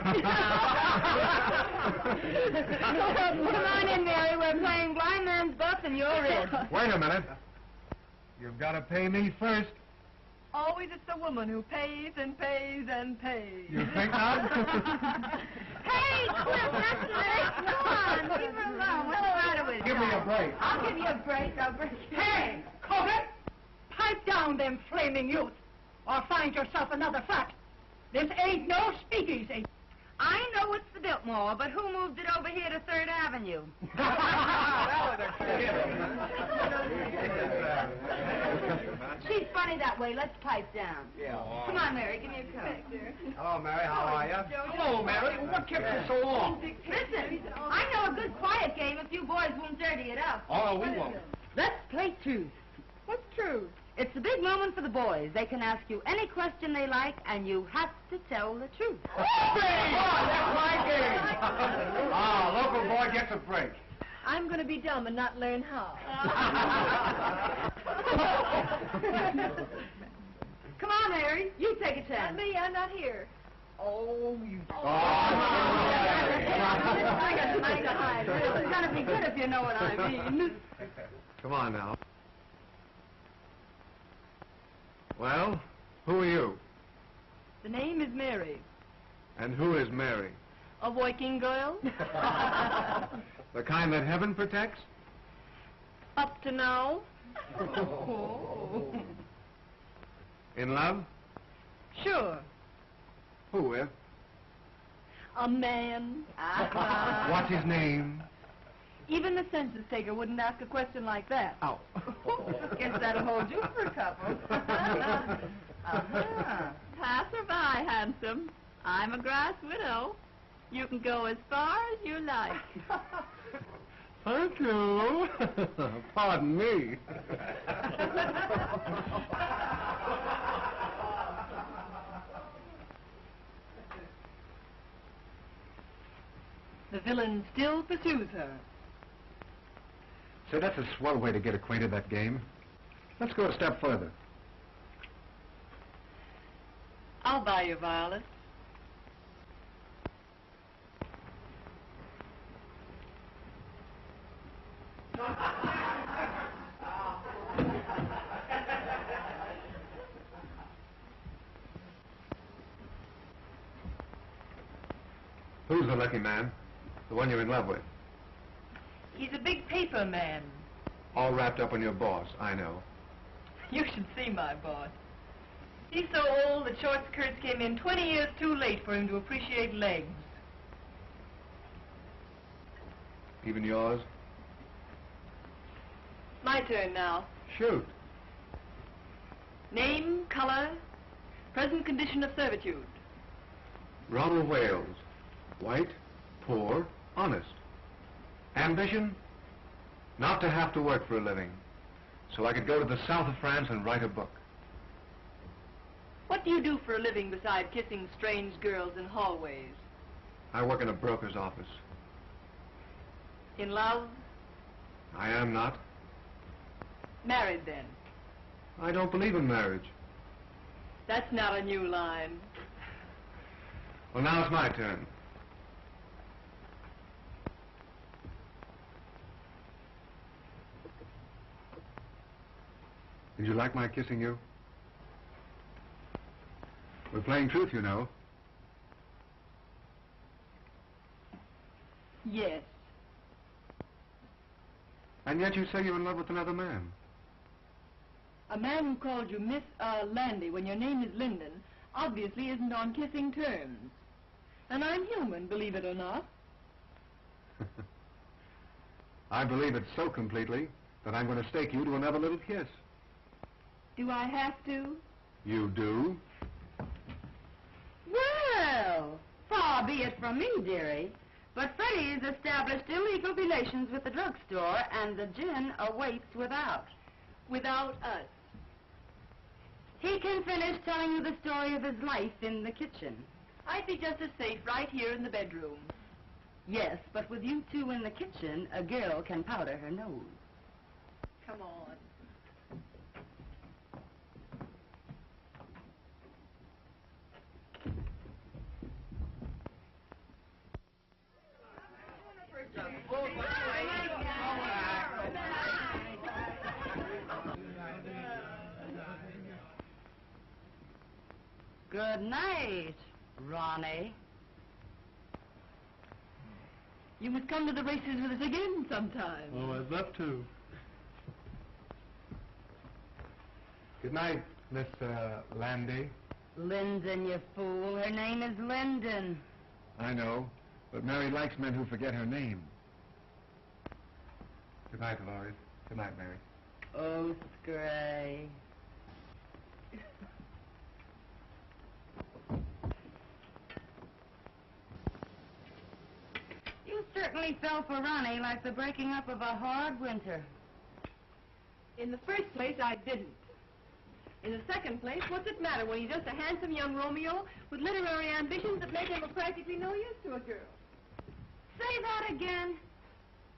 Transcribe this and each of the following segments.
Come on in, Mary. We're playing blind man's buff and you're in. Wait a minute. You've got to pay me first. Always it's the woman who pays and pays and pays. You think not? Hey, Cliff, that's nice. Come on, leave her alone. What's the matter with you? Give me a break. I'll give you a break. I'll break you. Hey, Corbett! Pipe down them flaming youth, or find yourself another flat. This ain't no speakeasy. I know it's the Biltmore, but who moved it over here to 3rd Avenue? She's funny that way. Let's pipe down. Yeah. Come on, Mary. Give me a cup. Hello, Mary. How are you? Hello, Mary. What kept you so long? Listen, I know a good quiet game if you boys won't dirty it up. Oh, we won't. Let's play truth. What's true? It's a big moment for the boys. They can ask you any question they like, and you have to tell the truth. That's my game. Local boy gets a break. I'm going to be dumb and not learn how. Come on, Mary. You take a Not chance. me, I'm not here. Oh, you... I got tonight to hide. It's going to be good if you know what I mean. Come on now. Well, who are you? The name is Mary. And who is Mary? A working girl. The kind that heaven protects? Up to now. In love? Sure. Who with? A man. What's his name? Even the census taker wouldn't ask a question like that. Oh. Guess that'll hold you for a couple. Pass her by, handsome. I'm a grass widow. You can go as far as you like. Thank you. Pardon me. The villain still pursues her. Say, that's a swell way to get acquainted, that game. Let's go a step further. I'll buy you violets. Who's the lucky man? The one you're in love with? He's a big paper man. All wrapped up in your boss, I know. You should see my boss. He's so old that short skirts came in 20 years too late for him to appreciate legs. Even yours? My turn now. Shoot. Name, color, present condition of servitude. Ronald Wales. White, poor, honest. Ambition? Not to have to work for a living, so I could go to the south of France and write a book. What do you do for a living beside kissing strange girls in hallways? I work in a broker's office. In love? I am not. Married then? I don't believe in marriage. That's not a new line. Well, now it's my turn. Did you like my kissing you? We're playing truth, you know. Yes. And yet you say you're in love with another man. A man who called you Miss Landy when your name is Linden obviously isn't on kissing terms. And I'm human, believe it or not. I believe it so completely that I'm going to stake you to another little kiss. Do I have to? You do? Well, far be it from me, dearie, but Freddie's established illegal relations with the drugstore, and the gin awaits without. Without us. He can finish telling you the story of his life in the kitchen. I'd be just as safe right here in the bedroom. Yes, but with you two in the kitchen, a girl can powder her nose. Come on. Good night, Ronnie. You must come to the races with us again sometime. Oh, I'd love to. Good night, Miss Landy. Linden, you fool. Her name is Linden. I know, but Mary likes men who forget her name. Good night, Dolores. Good night, Mary. Oh, Scray. You certainly fell for Ronnie like the breaking up of a hard winter. In the first place, I didn't. In the second place, what's it matter when he's just a handsome young Romeo with literary ambitions that make him of practically no use to a girl? Say that again.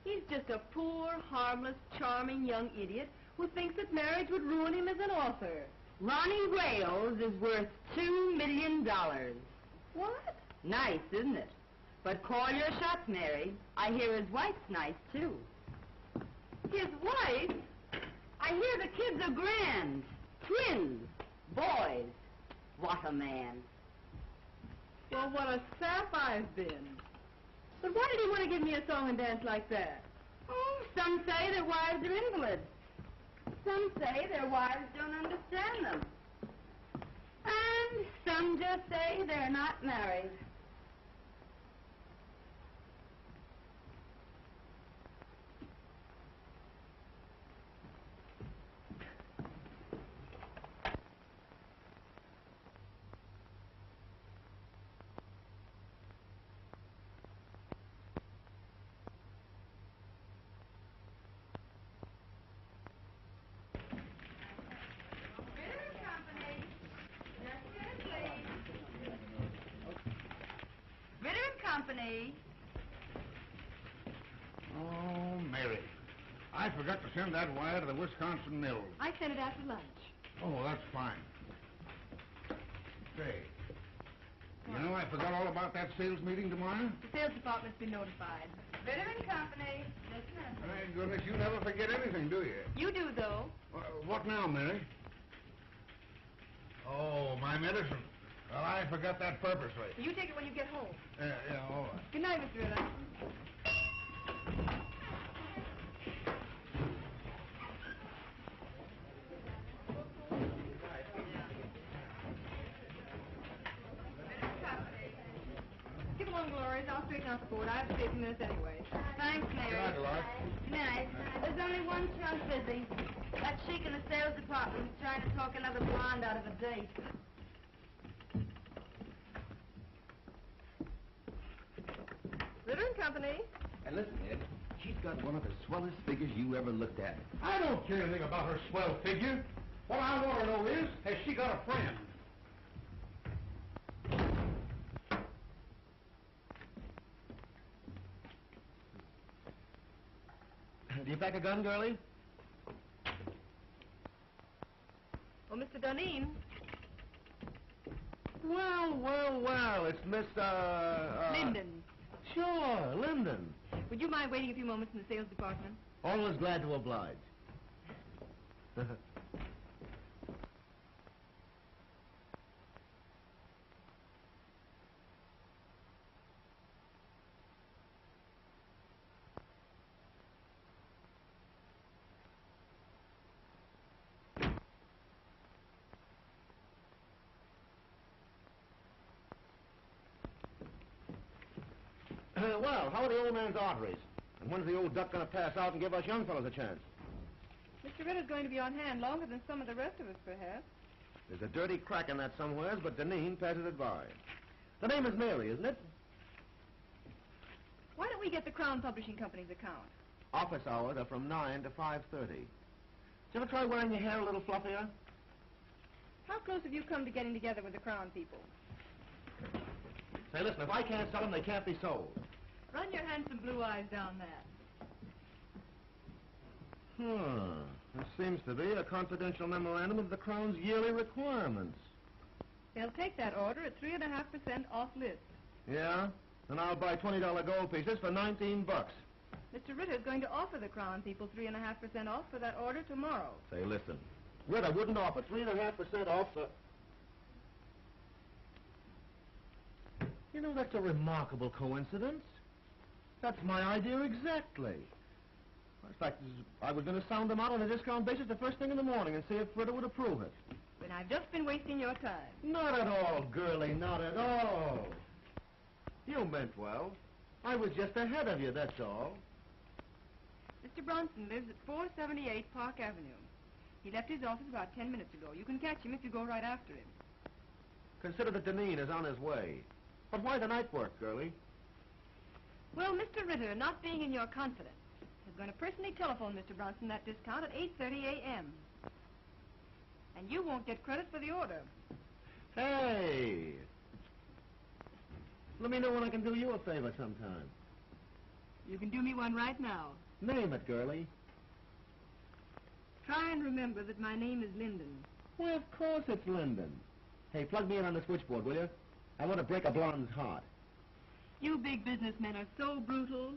He's just a poor, harmless, charming young idiot who thinks that marriage would ruin him as an author. Ronnie Wales is worth $2 million. What? Nice, isn't it? But call your shots, Mary. I hear his wife's nice, too. His wife? I hear the kids are grand. Twins. Boys. What a man. Well, what a sap I've been. But why did he want to give me a song and dance like that? Oh, some say their wives are invalids. Some say their wives don't understand them. And some just say they're not married. Company. Oh, Mary. I forgot to send that wire to the Wisconsin Mills. I sent it after lunch. Oh, that's fine. Say, you know I forgot all about that sales meeting tomorrow? The sales department's been notified. Ritter and Company. Just a minute. My goodness, you never forget anything, do you? You do, though. What now, Mary? Oh, my medicine. Well, I forgot that purposely. You take it when you get home. Yeah, all right. Good night, Mr. Ritter. Give along, Dolores. I'll straighten out the board. I have to stay a few minutes anyway. Thanks, Mary. Good night, Dolores. Good night. There's only one chunk busy. That sheik in the sales department is trying to talk another blonde out of a date. Ritter and Company. And listen, Ed, she's got one of the swellest figures you ever looked at. I don't care anything about her swell figure. What I want to know is, has she got a friend? Do you pack a gun, girlie? Oh, Mr. Duneen. Well, it's Miss, Linden. Sure, Linden. Would you mind waiting a few moments in the sales department? Always glad to oblige. Well, how are the old man's arteries? And when's the old duck going to pass out and give us young fellows a chance? Mr. Ritter's going to be on hand longer than some of the rest of us, perhaps. There's a dirty crack in that somewheres, but Deneen passes it by. The name is Mary, isn't it? Why don't we get the Crown Publishing Company's account? Office hours are from 9 to 5:30. Did you ever try wearing your hair a little fluffier? How close have you come to getting together with the Crown people? Say, listen, if I can't sell them, they can't be sold. Run your handsome blue eyes down that. There seems to be a confidential memorandum of the Crown's yearly requirements. They'll take that order at 3.5% off list. Yeah? And I'll buy $20 gold pieces for $19. Mr. Ritter's going to offer the Crown people 3.5% off for that order tomorrow. Say, listen, Ritter wouldn't offer 3.5% off for... You know, that's a remarkable coincidence. That's my idea exactly. In fact, I was going to sound them out on a discount basis the first thing in the morning and see if Fritter would approve it. But I've just been wasting your time. Not at all, girlie, not at all. You meant well. I was just ahead of you, that's all. Mr. Bronson lives at 478 Park Avenue. He left his office about 10 minutes ago. You can catch him if you go right after him. Consider that Deneen is on his way. But why the night work, girlie? Well, Mr. Ritter, not being in your confidence, is going to personally telephone Mr. Bronson that discount at 8:30 a.m. And you won't get credit for the order. Hey! Let me know when I can do you a favor sometime. You can do me one right now. Name it, girlie. Try and remember that my name is Linden. Why, of course it's Linden. Hey, plug me in on the switchboard, will you? I want to break a blonde's heart. You big businessmen are so brutal.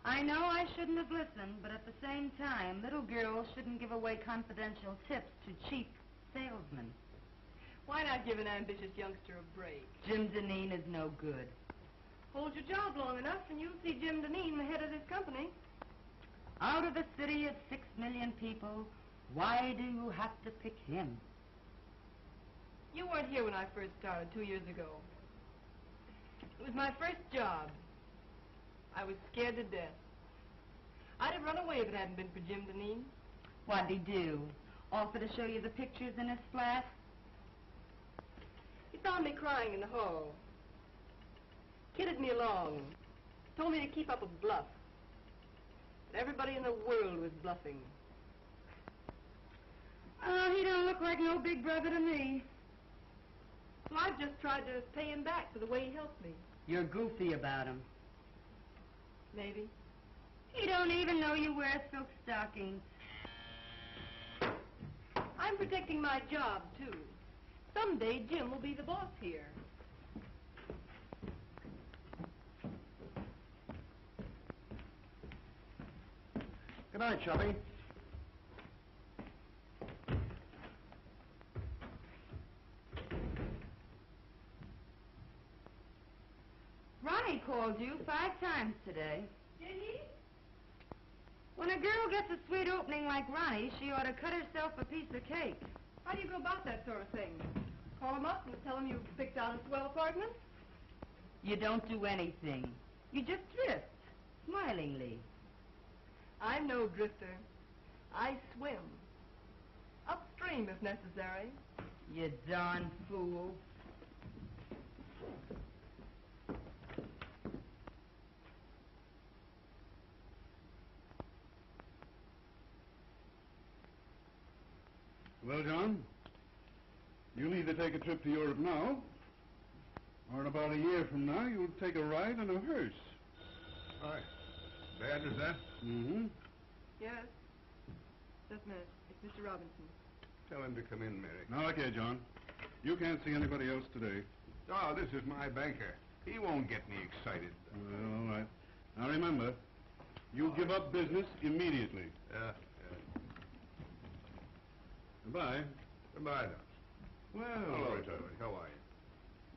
I know I shouldn't have listened, but at the same time, little girls shouldn't give away confidential tips to cheap salesmen. Why not give an ambitious youngster a break? Jim Deneen is no good. Hold your job long enough and you'll see Jim Deneen, the head of this company. Out of a city of 6 million people, why do you have to pick him? You weren't here when I first started 2 years ago. It was my first job. I was scared to death. I'd have run away if it hadn't been for Jim Deneen. What'd he do? Offer to show you the pictures in his flat? He found me crying in the hall. Kidded me along. Told me to keep up a bluff. But everybody in the world was bluffing. Oh, he don't look like no big brother to me. So I've just tried to pay him back for the way he helped me. You're goofy about him. Maybe. He don't even know you wear silk stockings. I'm protecting my job, too. Someday Jim will be the boss here. Good night, Chubby. Ronnie called you 5 times today. Did he? When a girl gets a sweet opening like Ronnie, she ought to cut herself a piece of cake. How do you go about that sort of thing? Call him up and tell him you've picked out a swell apartment? You don't do anything. You just drift, smilingly. I'm no drifter. I swim. Upstream, if necessary. You darn fool. Well, John, you'll either take a trip to Europe now, or in about a year from now, you'll take a ride in a hearse. Hi. Bad as that? Mm-hmm. Yes. Just a minute. It's Mr. Robinson. Tell him to come in, Mary. Now, look here, John. You can't see anybody else today. Oh, this is my banker. He won't get me excited. Well, all right. Now, remember, you give up business immediately. Yeah. Goodbye. Goodbye, Doc. Well, Hello, Charlie. How are you?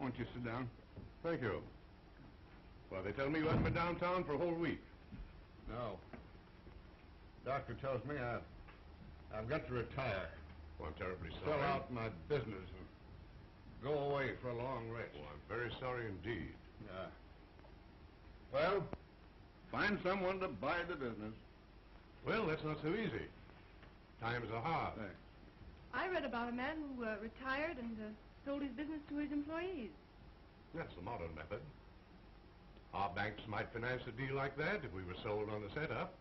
Won't you sit down? thank you. Well, they tell me you haven't been downtown for a whole week. No. Doctor tells me I've got to retire. Well, I'm terribly sorry. Sell out my business and go away for a long rest. Well, I'm very sorry indeed. Yeah. Well, Find someone to buy the business. well, that's not so easy. Times are hard. Thanks. I read about a man who retired and sold his business to his employees. That's the modern method. Our banks might finance a deal like that if we were sold on the setup.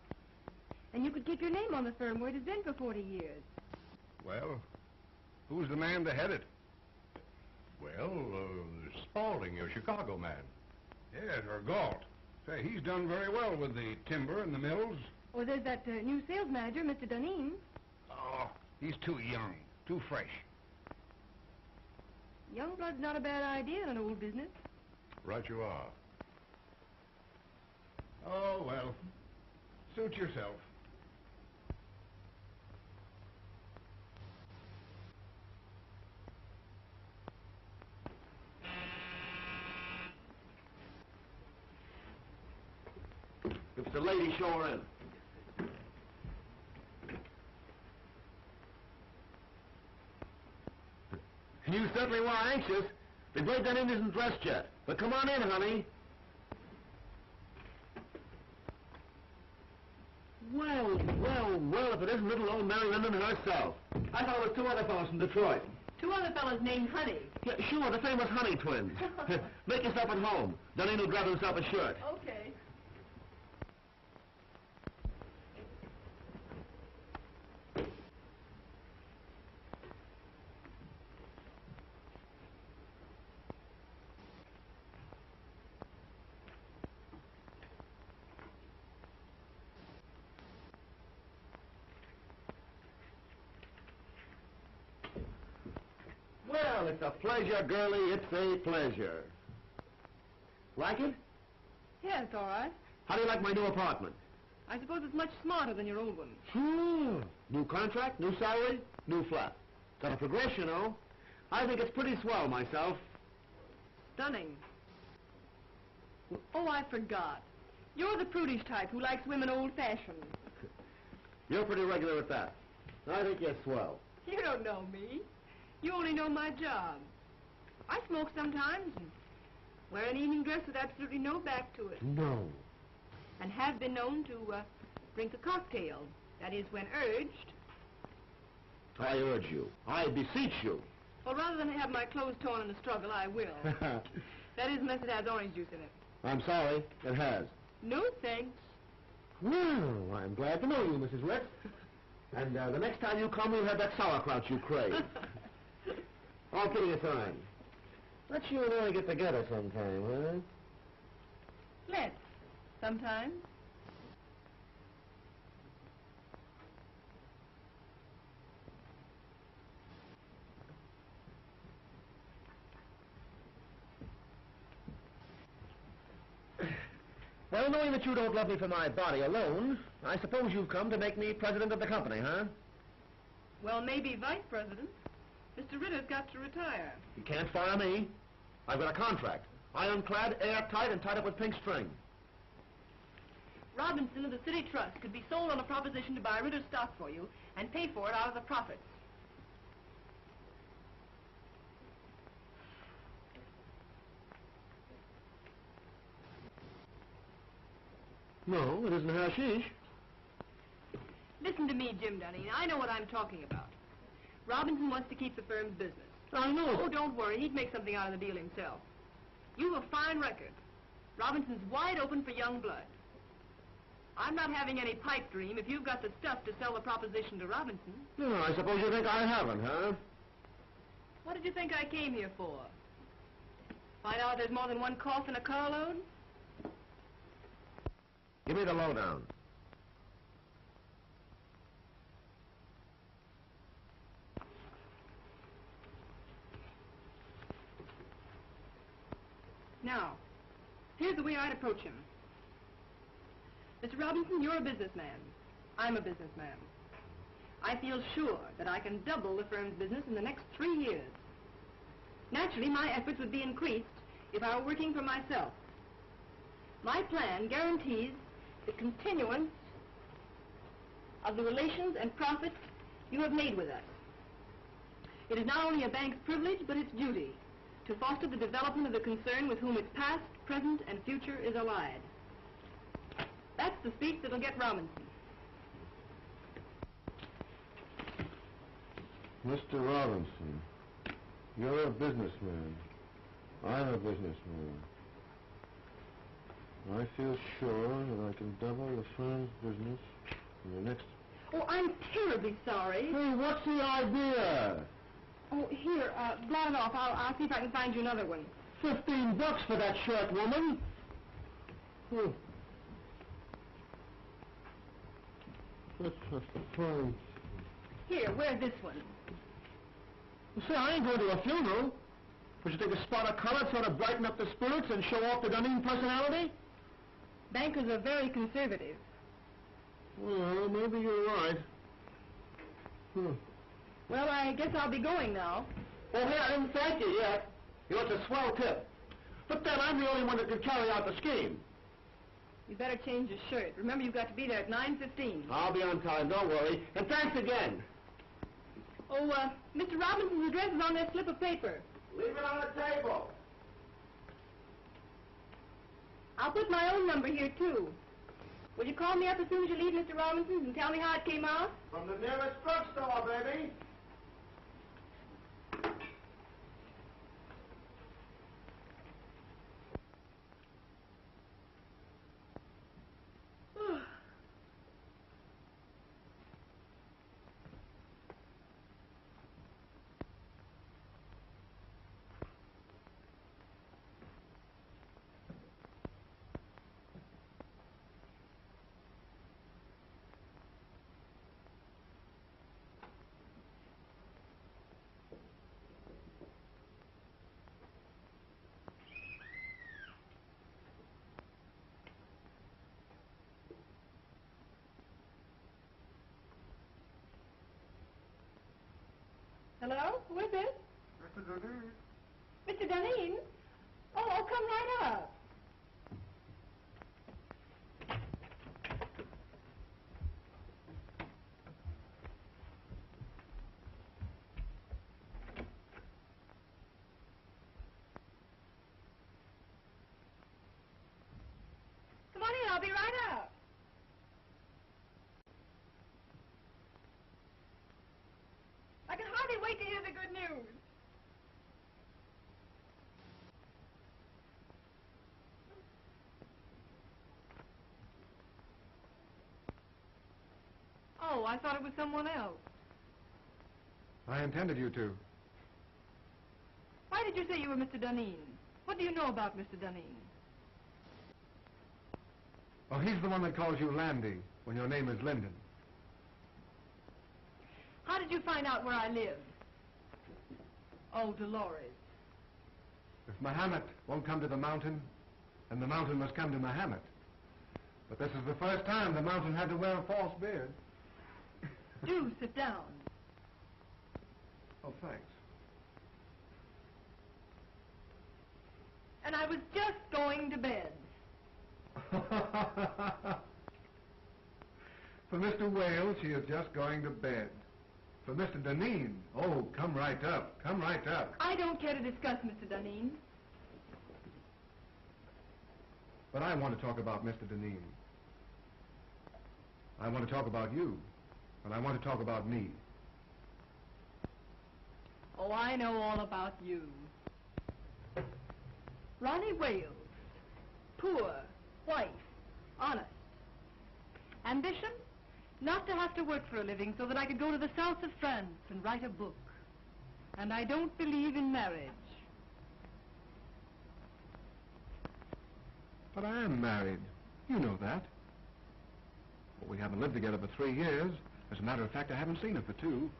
And you could keep your name on the firm where it has been for 40 years. Well, who's the man to head it? Well, Spaulding, your Chicago man. Yes, or Galt. Say, he's done very well with the timber and the mills. Or there's that new sales manager, Mr. Duneen. Oh, he's too young, too fresh. Young blood's not a bad idea in an old business. Right you are. Oh, well. Suit yourself. If the lady, show her in. You certainly were anxious. The great Denning isn't dressed yet. But come on in, honey. Well, if it isn't little old Mary Linden herself. I thought it was two other fellows from Detroit. Two other fellows named Honey. Yeah, sure, the famous Honey twins. Make yourself at home. Denning will grab himself a shirt. Okay. Well, it's a pleasure, girlie. It's a pleasure. Like it? Yeah, it's all right. How do you like my new apartment? I suppose it's much smarter than your old one. Sure. New contract, new salary, new flat. Got a progression, you know. I think it's pretty swell myself. Stunning. Oh, I forgot. You're the prudish type who likes women old-fashioned. You're pretty regular at that. I think you're swell. You don't know me. You only know my job. I smoke sometimes and wear an evening dress with absolutely no back to it. No. And have been known to drink a cocktail. That is, when urged. I urge you. I beseech you. Well, rather than have my clothes torn in a struggle, I will. That is, unless it has orange juice in it. I'm sorry. It has. No, thanks. Well, I'm glad to know you, Mrs. Rex. And the next time you come, we'll have that sauerkraut you crave. All kidding aside, let's you and I get together sometime, huh? Let's. Sometime. Well, knowing that you don't love me for my body alone, I suppose you've come to make me president of the company, huh? Well, maybe vice president. Mr. Ritter's got to retire. You can't fire me. I've got a contract. Ironclad, airtight, and tied up with pink string. Robinson of the City Trust could be sold on a proposition to buy Ritter's stock for you and pay for it out of the profits. No, it isn't hashish. Listen to me, Jim Dunning. I know what I'm talking about. Robinson wants to keep the firm's business. I know. Oh, don't worry. He'd make something out of the deal himself. You've a fine record. Robinson's wide open for young blood. I'm not having any pipe dream if you've got the stuff to sell the proposition to Robinson. No, I suppose you think I haven't, huh? What did you think I came here for? Find out there's more than one cough in a carload? Give me the lowdown. Now, here's the way I'd approach him. Mr. Robinson, you're a businessman. I'm a businessman. I feel sure that I can double the firm's business in the next 3 years. Naturally, my efforts would be increased if I were working for myself. My plan guarantees the continuance of the relations and profits you have made with us. It is not only a bank's privilege, but its duty to foster the development of the concern with whom its past, present, and future is allied. That's the speech that'll get Robinson. Mr. Robinson, you're a businessman. I'm a businessman. I feel sure that I can double the firm's business in the next... Oh, I'm terribly sorry. Hey, what's the idea? Oh, here, blot it off. I'll see if I can find you another one. $15 for that shirt, woman. That's fine. Here, wear this one. Say, I ain't going to a funeral. Would you take a spot of color, sort of brighten up the spirits and show off the Dunedin personality? Bankers are very conservative. Well, maybe you're right. Well, I guess I'll be going now. Oh, hey, I didn't thank you yet. You know, it's a swell tip. But then I'm the only one that could carry out the scheme. You better change your shirt. Remember, you've got to be there at 9:15. I'll be on time, don't worry. And thanks again. Oh, Mr. Robinson's address is on that slip of paper. Leave it on the table. I'll put my own number here, too. Will you call me up as soon as you leave Mr. Robinson's and tell me how it came out? From the nearest drugstore, baby. Hello? Who is it? Mr. Dunedin. Mr. Dunedin? Oh, come right up. Come on in, I'll be right up. I can hardly wait to hear the good news. Oh, I thought it was someone else. I intended you to. Why did you say you were Mr. Dunedin? What do you know about Mr. Dunedin? Oh, he's the one that calls you Landy when your name is Linden. How did you find out where I live? Oh, Dolores. If Mahomet won't come to the mountain, then the mountain must come to Mahomet. But this is the first time the mountain had to wear a false beard. Do sit down. Oh, thanks. And I was just going to bed. For Mr. Wales, she is just going to bed. For Mr. Dunedin, oh, come right up, come right up. I don't care to discuss Mr. Dunedin. But I want to talk about Mr. Dunedin. I want to talk about you, and I want to talk about me. Oh, I know all about you. Ronnie Wales. Poor, white, honest. Ambition? Not to have to work for a living so that I could go to the south of France and write a book. And I don't believe in marriage. But I am married. You know that. Well, we haven't lived together for 3 years. As a matter of fact, I haven't seen her for 2.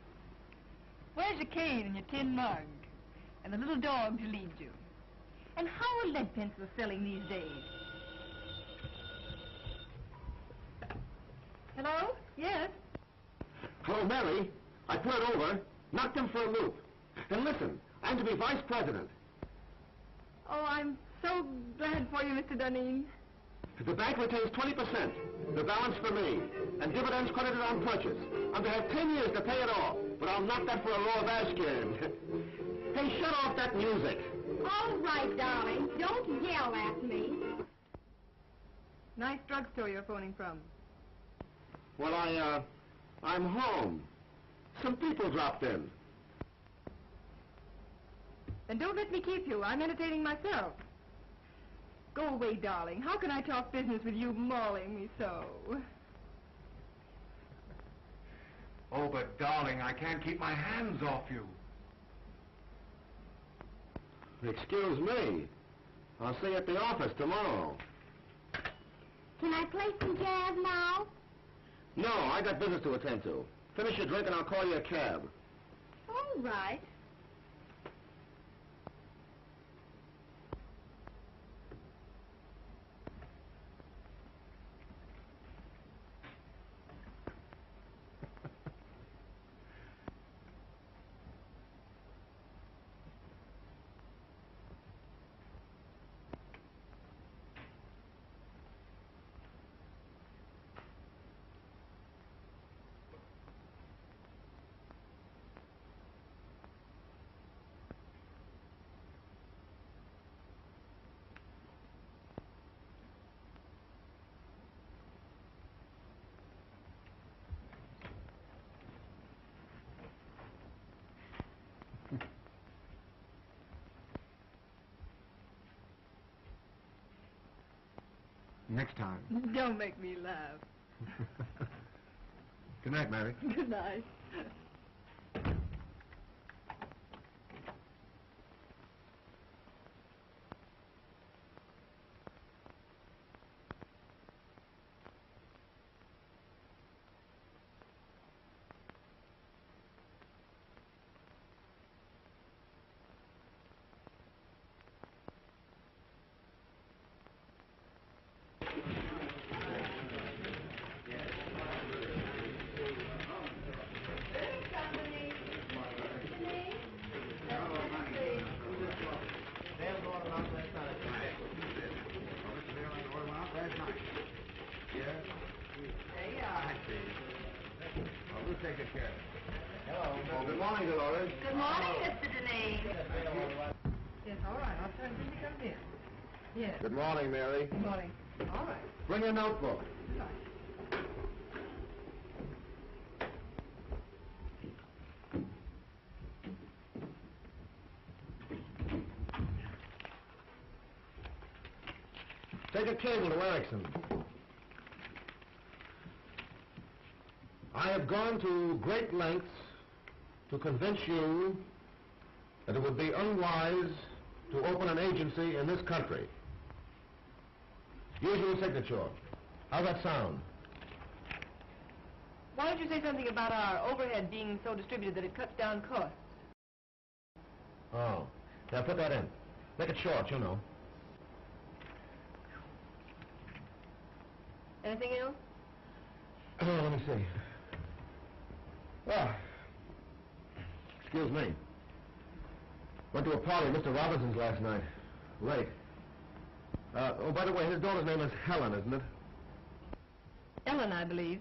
Where's your cane and your tin mug? And the little dog to lead you? And how are lead pencils selling these days? Hello? Yes? Hello, Mary. I put it over, knocked him for a loop. And listen, I'm to be vice president. Oh, I'm so glad for you, Mr. Dunedin. The bank retains 20%, the balance for me, and dividends credited on purchase. I'm to have 10 years to pay it all, but I'll knock that for a row of Ashcan. Hey, shut off that music. All right, darling. Don't yell at me. Nice drugstore you're phoning from. Well, I'm home. Some people dropped in. Then don't let me keep you. I'm entertaining myself. Go away, darling. How can I talk business with you mauling me so? Oh, but darling, I can't keep my hands off you. Excuse me. I'll see you at the office tomorrow. Can I play some jazz now? No, I got business to attend to. Finish your drink and I'll call you a cab. All right. Next time. Don't make me laugh. Good night, Mary. Good night. Good morning, Dolores. Good morning, Mr. Denise. Yes, all right. I'll tell him when he comes in. Yes. Good morning, Mary. Good morning. All right. Bring your notebook. Right. Take a cable to Erickson. I have gone to great lengths to convince you that it would be unwise to open an agency in this country. Usual signature. How's that sound? Why don't you say something about our overhead being so distributed that it cuts down costs? Oh. Now put that in. Make it short, you know. Anything else? Oh, let me see. Ah. Excuse me. Went to a party at Mr. Robinson's last night. Late. Oh, by the way, his daughter's name is Helen, isn't it? Ellen, I believe.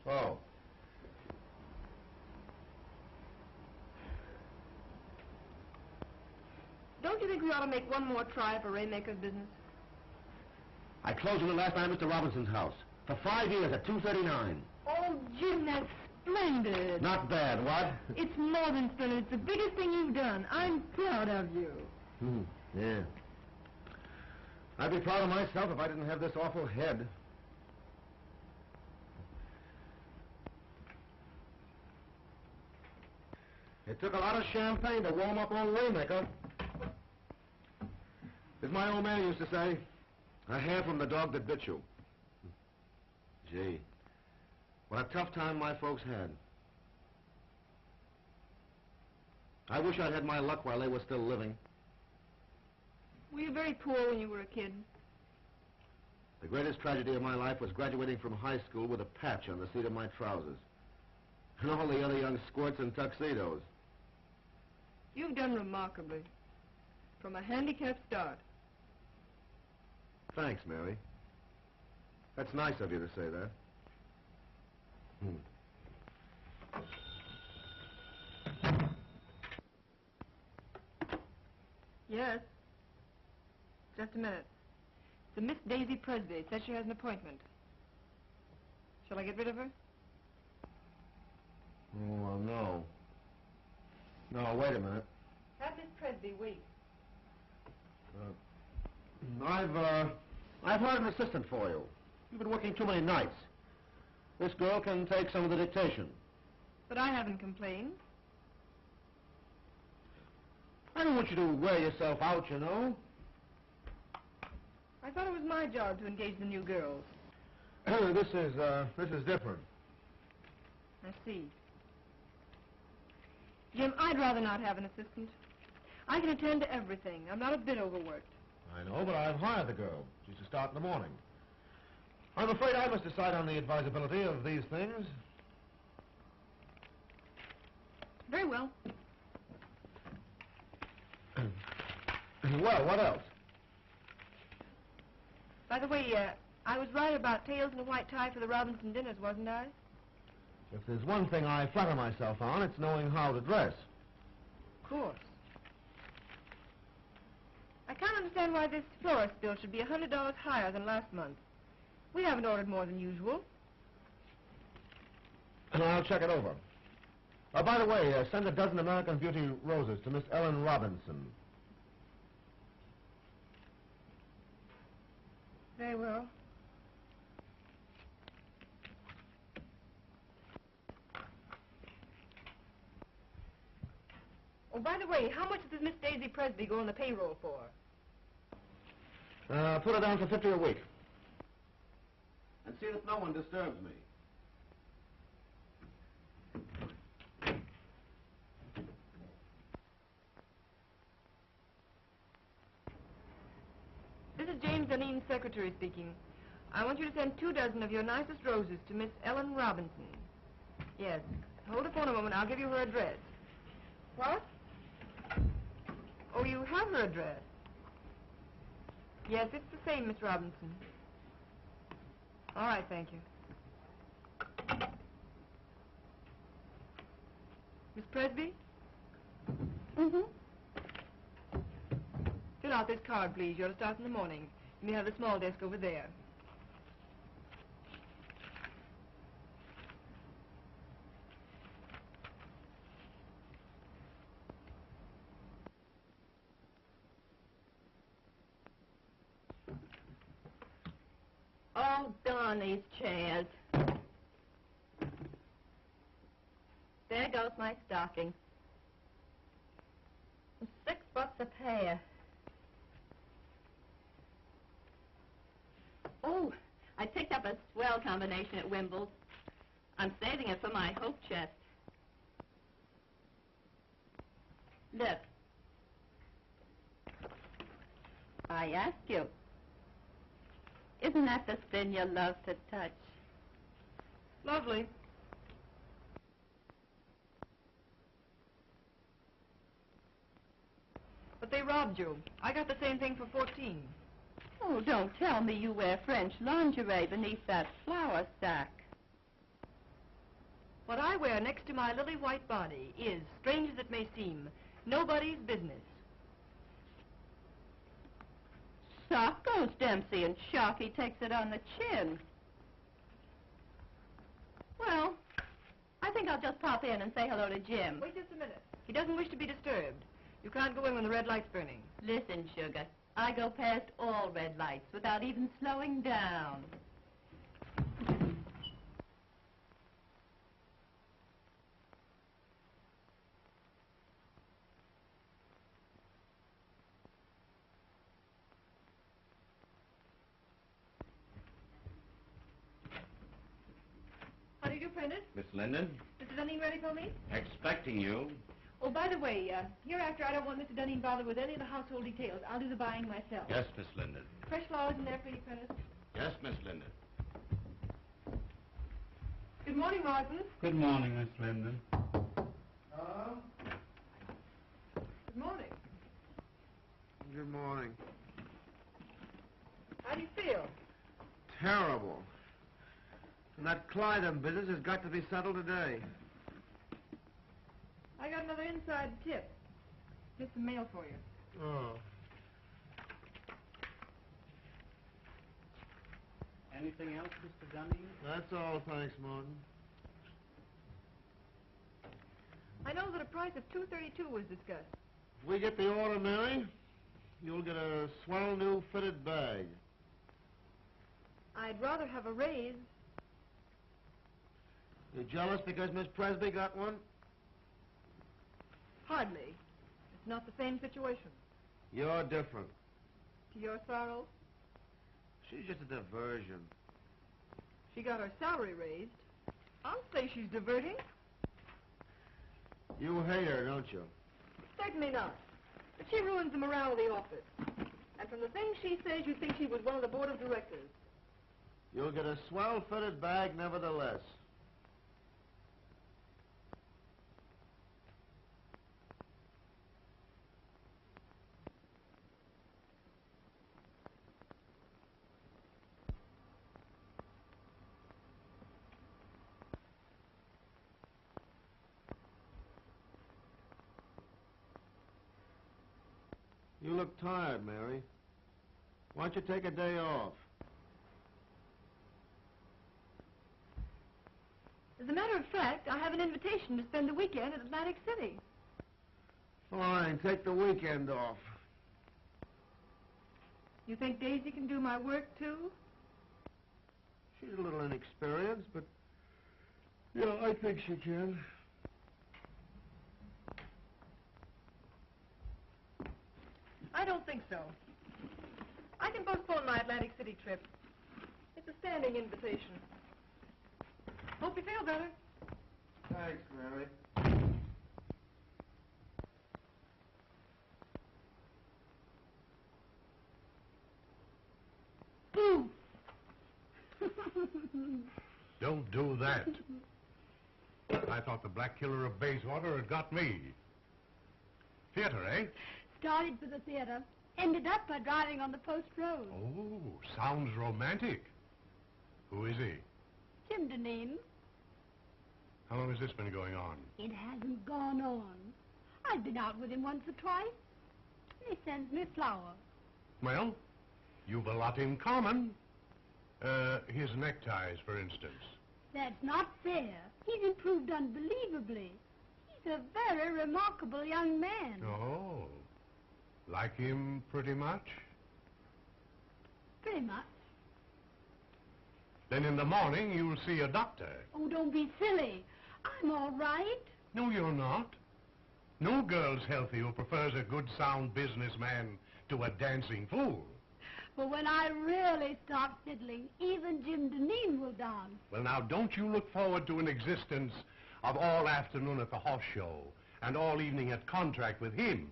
Oh. Don't you think we ought to make one more try for Raymaker's business? I closed on it last night at Mr. Robinson's house. For 5 years at $2.39. Oh, Jim, that's splendid. Not bad, what? It's more than splendid. It's the biggest thing you've done. I'm proud of you. Yeah. I'd be proud of myself if I didn't have this awful head. It took a lot of champagne to warm up old Waymaker. As my old man used to say, a hair from the dog that bit you. Gee, what a tough time my folks had. I wish I'd had my luck while they were still living. Were you very poor when you were a kid? The greatest tragedy of my life was graduating from high school with a patch on the seat of my trousers. And all the other young squirts in tuxedos. You've done remarkably. From a handicapped start. Thanks, Mary. That's nice of you to say that. Yes. Just a minute. The Miss Daisy Presby says she has an appointment. Shall I get rid of her? Oh, well, no. No, wait a minute. Have Miss Presby wait. I've hired an assistant for you. You've been working too many nights. This girl can take some of the dictation. But I haven't complained. I don't want you to wear yourself out, you know. I thought it was my job to engage the new girls. This is different. I see. Jim, I'd rather not have an assistant. I can attend to everything. I'm not a bit overworked. I know, but I've hired the girl. She's to start in the morning. I'm afraid I must decide on the advisability of these things. Very well. Well, what else? By the way, I was right about tails and a white tie for the Robinson dinners, wasn't I? If there's one thing I flatter myself on, it's knowing how to dress. Of course. I can't understand why this florist bill should be $100 higher than last month. We haven't ordered more than usual. And I'll check it over. By the way, send a dozen American Beauty roses to Miss Ellen Robinson. Very well. Oh, by the way, how much does Miss Daisy Presby go on the payroll for? Put her down for 50 a week. And see that no one disturbs me. This is James Dunedin's secretary speaking. I want you to send 2 dozen of your nicest roses to Miss Ellen Robinson. Yes. Hold the phone a moment. I'll give you her address. What? Oh, you have her address. Yes, it's the same, Miss Robinson. All right, thank you. Miss Presby? Mm-hmm. Fill out this card, please. You're to start in the morning. You may have the small desk over there. Oh, darn these chairs. There goes my stocking. $6 a pair. Oh, I picked up a swell combination at Wimble's. I'm saving it for my hope chest. Look. I ask you, isn't that the spin you love to touch? Lovely. But they robbed you. I got the same thing for 14. Oh, don't tell me you wear French lingerie beneath that flour sack. What I wear next to my lily white body is, strange as it may seem, nobody's business. Sock goes Dempsey, and Sharky takes it on the chin. Well, I think I'll just pop in and say hello to Jim. Wait just a minute. He doesn't wish to be disturbed. You can't go in when the red light's burning. Listen, sugar, I go past all red lights without even slowing down. How do you do, Prentice? Miss Linden, Mr. Dunning ready for me? expecting you. Oh, by the way, hereafter I don't want Mr. Dunning bothered with any of the household details. I'll do the buying myself. Yes, Miss Linden. Fresh flowers in there for you, Prentice. Yes, Miss Linden. Good morning, Martin. Good morning, Miss Linden. Good morning. Good morning. How do you feel? Terrible. And that Clyden business has got to be settled today. I got another inside tip. Here's some mail for you. Oh. Anything else, Mr. Dunning? That's all, thanks, Martin. I know that a price of $232 was discussed. If we get the order, Mary, you'll get a swell new fitted bag. I'd rather have a raise. You jealous because Miss Presby got one? Hardly. It's not the same situation. You're different. To your sorrow, She's just a diversion. she got her salary raised. I'll say she's diverting. You hate her, don't you? Certainly not. But she ruins the morale of the office. And from the things she says, you'd think she was one of the board of directors. You'll get a swell fitted bag nevertheless. You look tired, Mary. Why don't you take a day off? As a matter of fact, I have an invitation to spend the weekend at Atlantic City. Fine, take the weekend off. You think Daisy can do my work, too? She's a little inexperienced, but yeah, I think she can. I don't think so. I can postpone my Atlantic City trip. It's a standing invitation. Hope you feel better. Thanks, Mary. Boo! Don't do that. I thought the black killer of Bayswater had got me. Theater, eh? Started for the theater. Ended up by driving on the post road. Oh, sounds romantic. Who is he? Jim Deneen. How long has this been going on? It hasn't gone on. I've been out with him once or twice. He sends me flowers. Well, you've a lot in common. His neckties, for instance. That's not fair. He's improved unbelievably. He's a very remarkable young man. Oh, like him pretty much? Pretty much. Then in the morning you'll see a doctor. Oh, don't be silly. I'm all right. No, you're not. No girl's healthy who prefers a good, sound businessman to a dancing fool. But when I really start fiddling, even Jim Deneen will dance. Well, now, don't you look forward to an existence of all afternoon at the horse show and all evening at contract with him.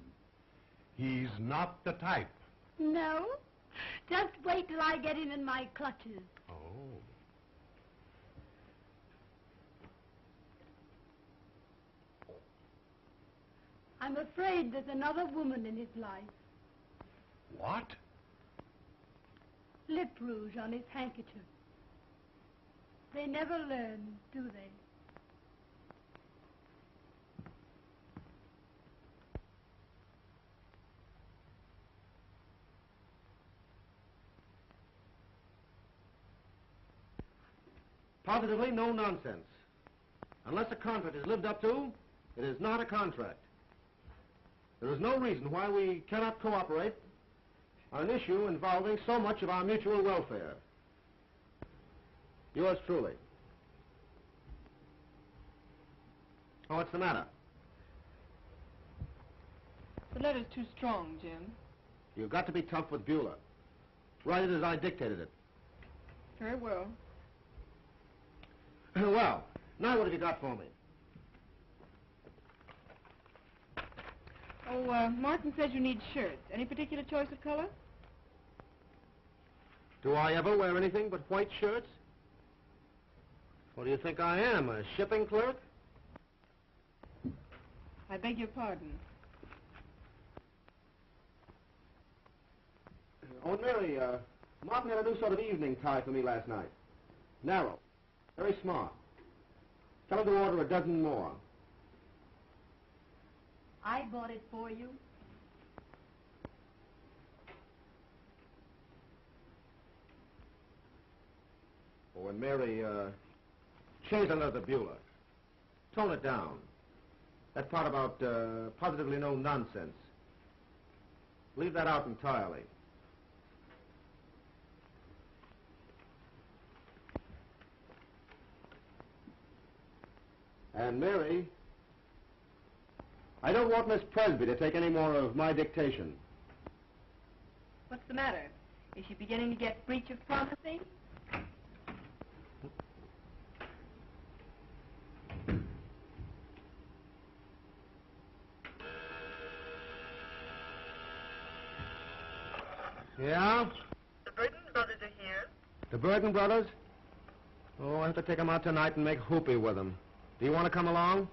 He's not the type. No? Just wait till I get him in my clutches. Oh. I'm afraid there's another woman in his life. What? Lip rouge on his handkerchief. They never learn, do they? Positively no nonsense. Unless a contract is lived up to, it is not a contract. There is no reason why we cannot cooperate on an issue involving so much of our mutual welfare. Yours truly. Oh, what's the matter? The letter's too strong, Jim. You've got to be tough with Beulah. Write it as I dictated it. Very well. Well, now what have you got for me? Oh, Martin says you need shirts. Any particular choice of color? Do I ever wear anything but white shirts? What do you think I am, a shipping clerk? I beg your pardon. Oh, Mary, Martin had a new sort of evening tie for me last night. Narrow. Very smart. Tell him to order a dozen more. I bought it for you. Oh, and Mary, change the leather, Beulah. Tone it down. That part about positively no nonsense. Leave that out entirely. And Mary, I don't want Miss Presby to take any more of my dictation. What's the matter? Is she beginning to get breach of promising? Yeah? The Burton brothers are here. The Burton brothers? Oh, I have to take them out tonight and make whoopee with them. Do you want to come along?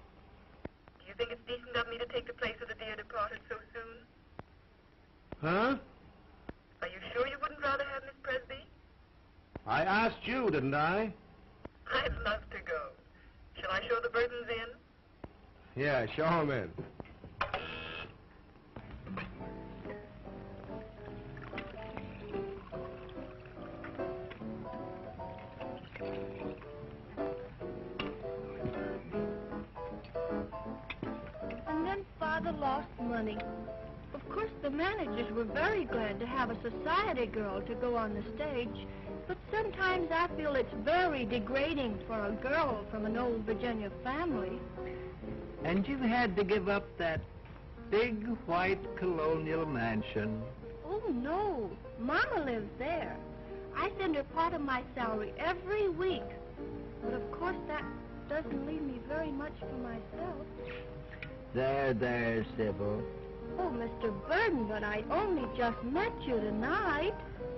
Do you think it's decent of me to take the place of the dear departed so soon? Huh? Are you sure you wouldn't rather have Miss Presby? I asked you, didn't I? I'd love to go. Shall I show the Burtons in? Yeah, show 'em in. And then Father lost money. Of course, the managers were very glad to have a society girl to go on the stage, but sometimes I feel it's very degrading for a girl from an old Virginia family. And you had to give up that big white colonial mansion. Oh, no. Mama lives there. I send her part of my salary every week. But of course, that doesn't leave me very much for myself. There, Sybil. Oh, Mr. Burden, but I only just met you tonight.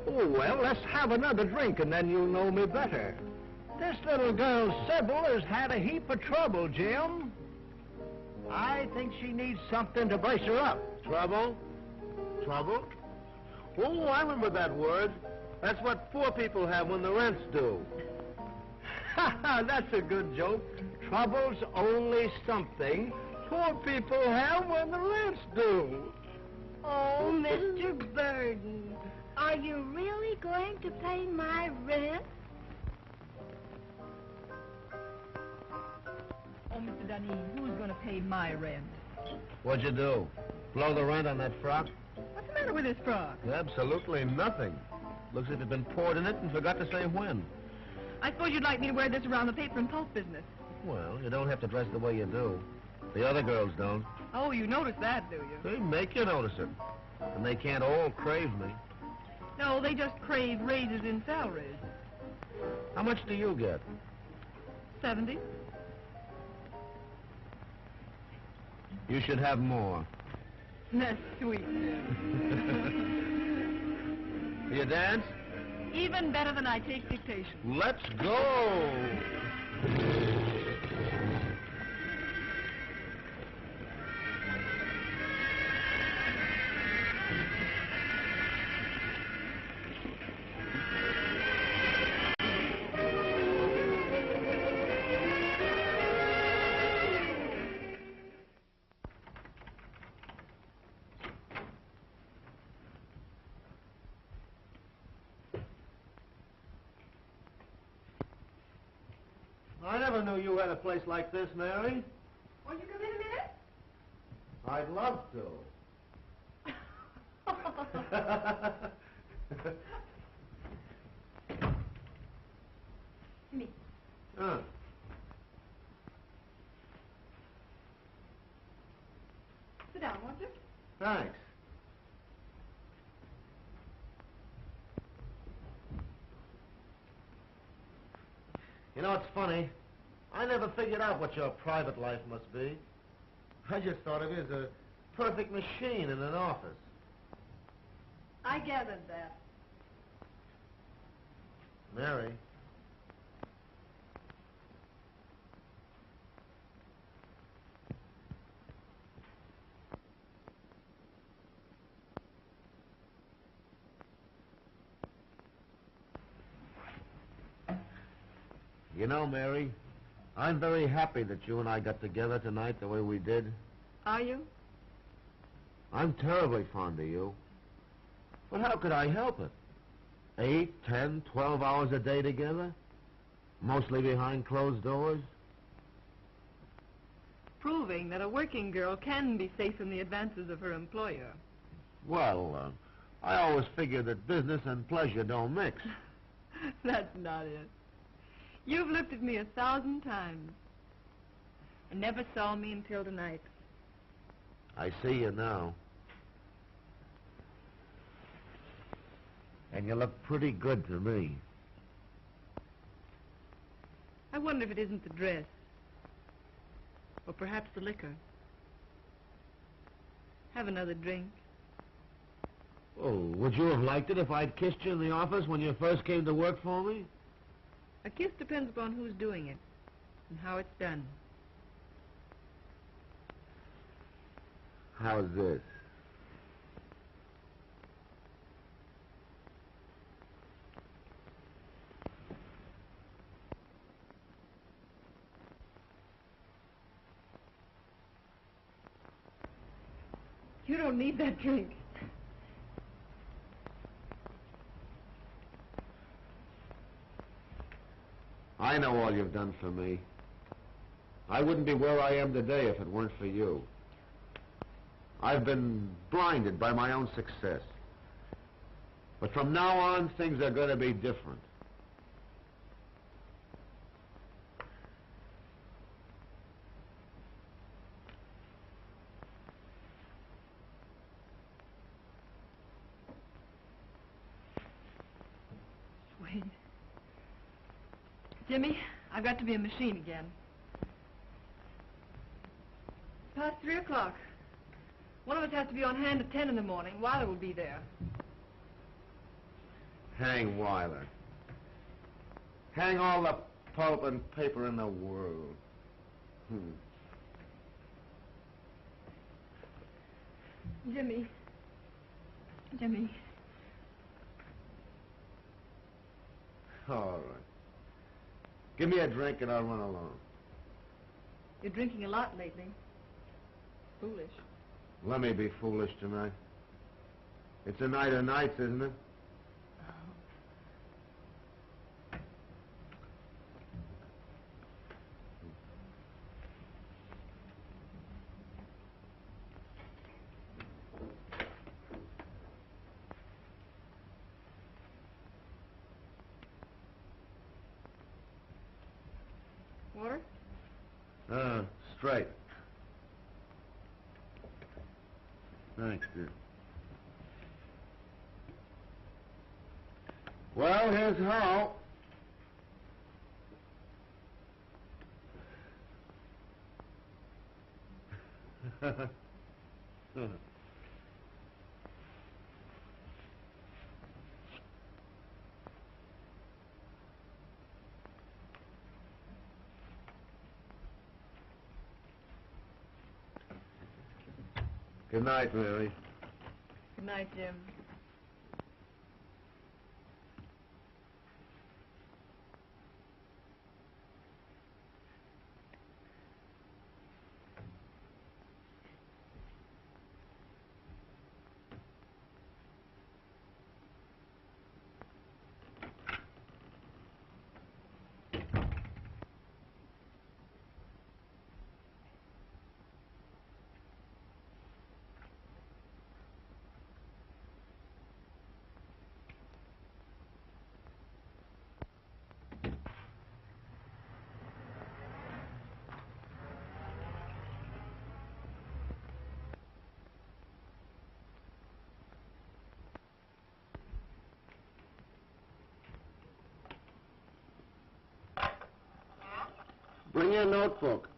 Oh, well, let's have another drink and then you'll know me better. This little girl, Sybil, has had a heap of trouble, Jim. I think she needs something to brace her up. Trouble? Trouble? Oh, I remember that word. That's what poor people have when the rent's due. That's a good joke. Trouble's only something poor people have when the rent's due. Oh, Mr. Burden, are you really going to pay my rent? Oh, Mr. Dunne, who's going to pay my rent? What'd you do? Blow the rent on that frock? What's the matter with this frock? Absolutely nothing. Looks as if you'd been poured in it and forgot to say when. I suppose you'd like me to wear this around the paper and pulp business. Well, you don't have to dress the way you do. The other girls don't. Oh, you notice that, do you? They make you notice it. And they can't all crave me. No, they just crave raises in salaries. How much do you get? 70. You should have more. That's sweet. Do you dance? Even better than I take dictation. Let's go! I never knew you had a place like this, Mary. Won't you come in a minute? I'd love to. Me. Sit down, won't you? Thanks. You know, it's funny. I never figured out what your private life must be. I just thought of you as a perfect machine in an office. I gathered that. Mary. You know, Mary, I'm very happy that you and I got together tonight the way we did. Are you? I'm terribly fond of you. But how could I help it? 8, 10, 12 hours a day together? Mostly behind closed doors? Proving that a working girl can be safe in the advances of her employer. Well, I always figured that business and pleasure don't mix. That's not it. You've looked at me 1,000 times and never saw me until tonight. I see you now. And you look pretty good to me. I wonder if it isn't the dress. Or perhaps the liquor. Have another drink. Oh, would you have liked it if I'd kissed you in the office when you first came to work for me? A kiss depends upon who's doing it and how it's done. How's this? You don't need that drink. I know all you've done for me. I wouldn't be where I am today if it weren't for you. I've been blinded by my own success. But from now on, things are going to be different. Wait. Jimmy, I've got to be a machine again. Past 3 o'clock. One of us has to be on hand at 10 in the morning. Weiler will be there. Hang Weiler. Hang all the pulp and paper in the world. Jimmy. Jimmy. All right. Give me a drink and I'll run along. You're drinking a lot lately. Foolish. Let me be foolish tonight. It's a night of nights, isn't it? Water? Straight. Thanks, dear. Well, here's how. Good night, Mary. Good night, Jim. Bring your notebook.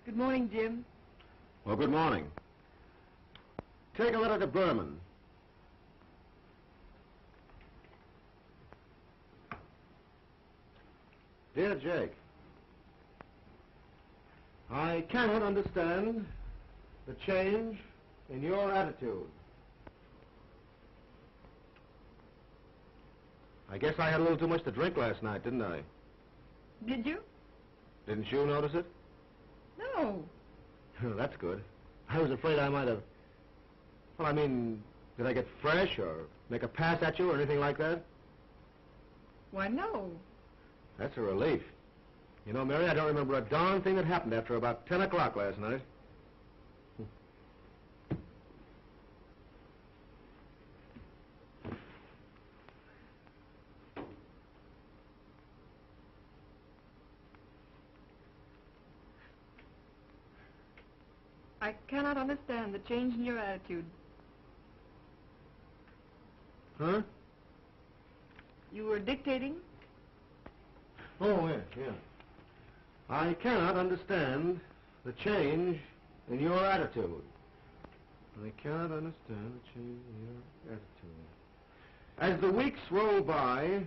Good morning, Jim. Well, good morning. Take a letter to Berman. Dear Jake, I cannot understand the change in your attitude. I guess I had a little too much to drink last night, didn't I? Did you? Didn't you notice it? No. That's good. I was afraid I might have... Well, I mean, did I get fresh or make a pass at you or anything like that? Why, no. That's a relief. You know, Mary, I don't remember a darn thing that happened after about 10 o'clock last night. I cannot understand the change in your attitude. Huh? You were dictating? Oh, yeah. I cannot understand the change in your attitude. I cannot understand the change in your attitude. As the weeks roll by...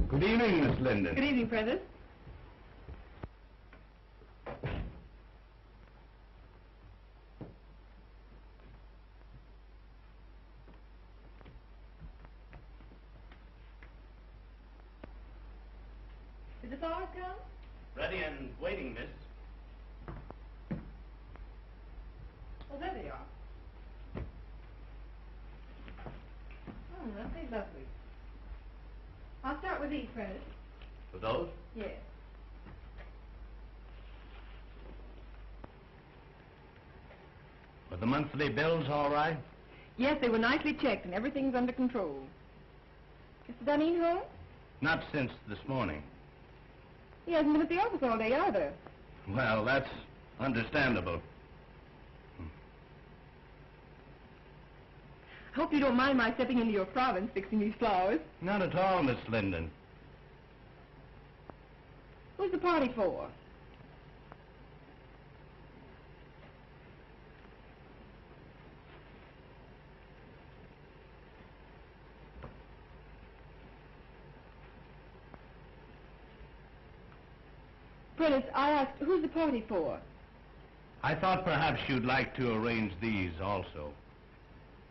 Good evening, Miss Linden. Good evening, Prentice. Jim? Ready and waiting, miss. Oh, there they are. Oh, aren't they lovely? I'll start with these, Prentice. For those? Yes. Were the monthly bills all right? Yes, they were nicely checked and everything's under control. Mr. Dunning home? Not since this morning. He hasn't been at the office all day either. Well, that's understandable. Hope you don't mind my stepping into your province fixing these flowers. Not at all, Miss Linden. Who's the party for? Prentice, I asked, who's the party for? I thought perhaps you'd like to arrange these also.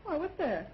Oh, what's that?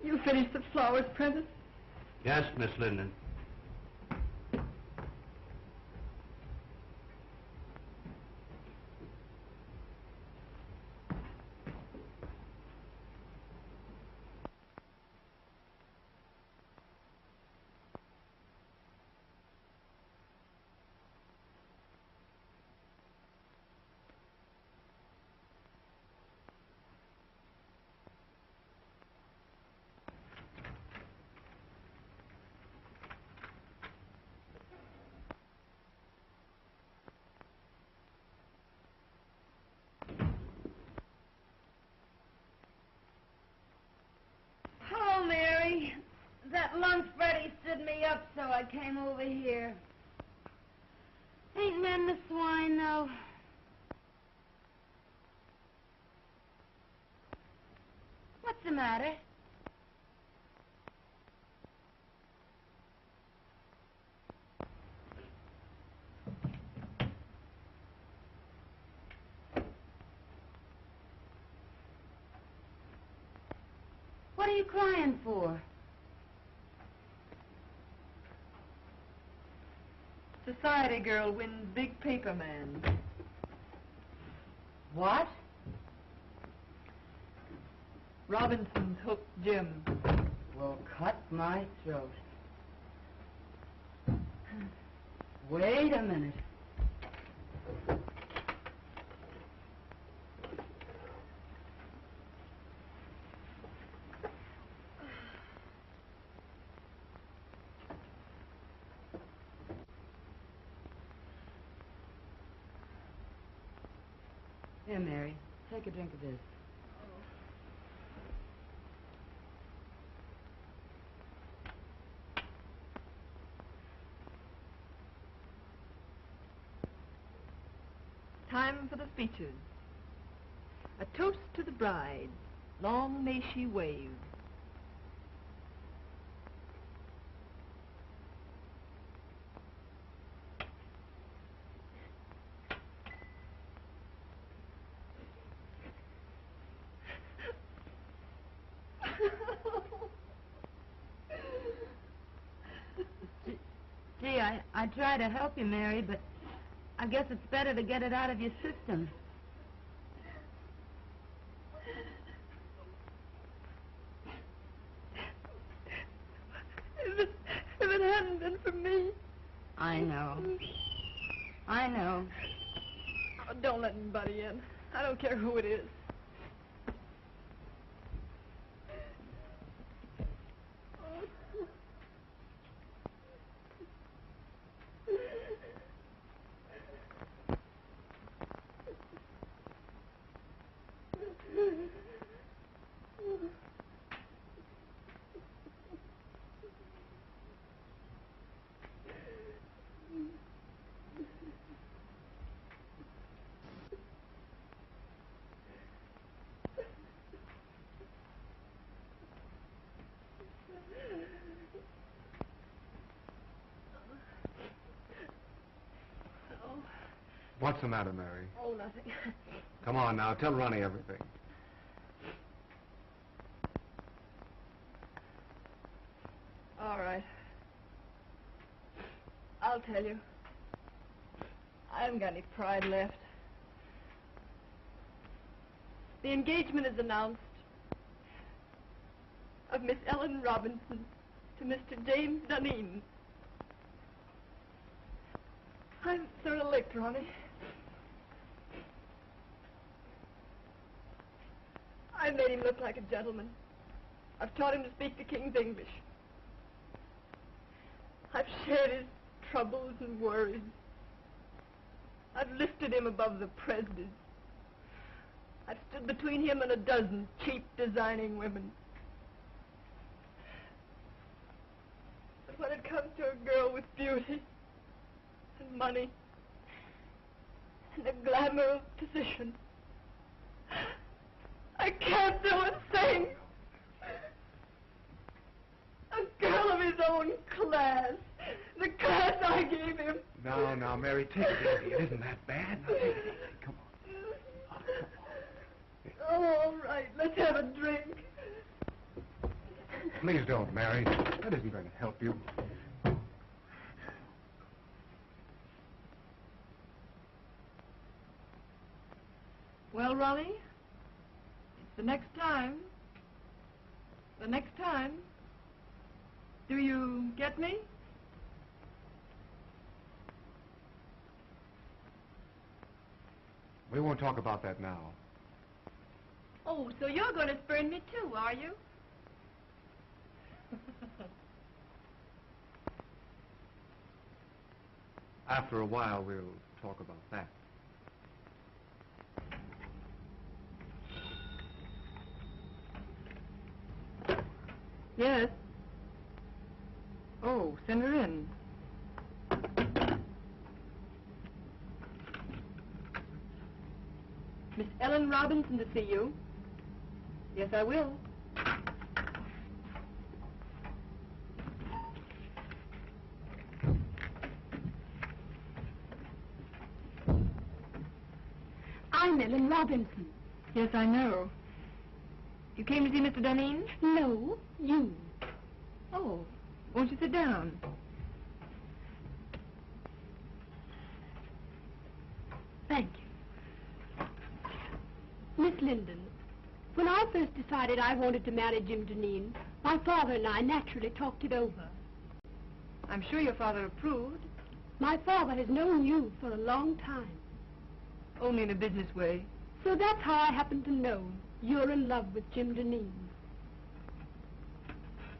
You finished the flowers, Prentice? Yes, Miss Linden. Hello, Mary. That lunch Freddie stood me up, so I came over here. Ain't men the swine, though. What's the matter? What are you crying for? Society girl wins big paper man. What? Robinson's hooked Jim. Well, cut my throat. Wait a minute. Here, Mary, take a drink of this. Time for the speeches. A toast to the bride. Long may she wave. Gee, I try to help you, Mary, but I guess it's better to get it out of your system. If it hadn't been for me. I know. I know. Oh, don't let anybody in. I don't care who it is. What's the matter, Mary? Oh, nothing. Come on now, tell Ronnie everything. All right. I'll tell you. I haven't got any pride left. The engagement is announced of Miss Ellen Robinson to Mr. James Dunedin. I'm sort of licked, Ronnie. I made him look like a gentleman. I've taught him to speak the King's English. I've shared his troubles and worries. I've lifted him above the prejudice. I've stood between him and a dozen cheap designing women. But when it comes to a girl with beauty and money and the glamour of position, I can't do a thing. A girl of his own class. The class I gave him. Now, Mary, take it easy. It isn't that bad. Now, take it easy. Come on. Oh, all right. Let's have a drink. Please don't, Mary. That isn't going to help you. Well, Ronnie, it's the next time. The next time. Do you get me? We won't talk about that now. Oh, so you're going to spurn me too, are you? After a while, we'll talk about that. Yes. Oh, send her in. Miss Ellen Robinson to see you. Yes, I will. I'm Ellen Robinson. Yes, I know. You came to see Mr. Dunedin? No, you. Oh, won't you sit down? Thank you. Miss Linden, when I first decided I wanted to marry Jim Dunedin, my father and I naturally talked it over. I'm sure your father approved. My father has known you for a long time. Only in a business way. So that's how I happen to know you're in love with Jim Dunedin.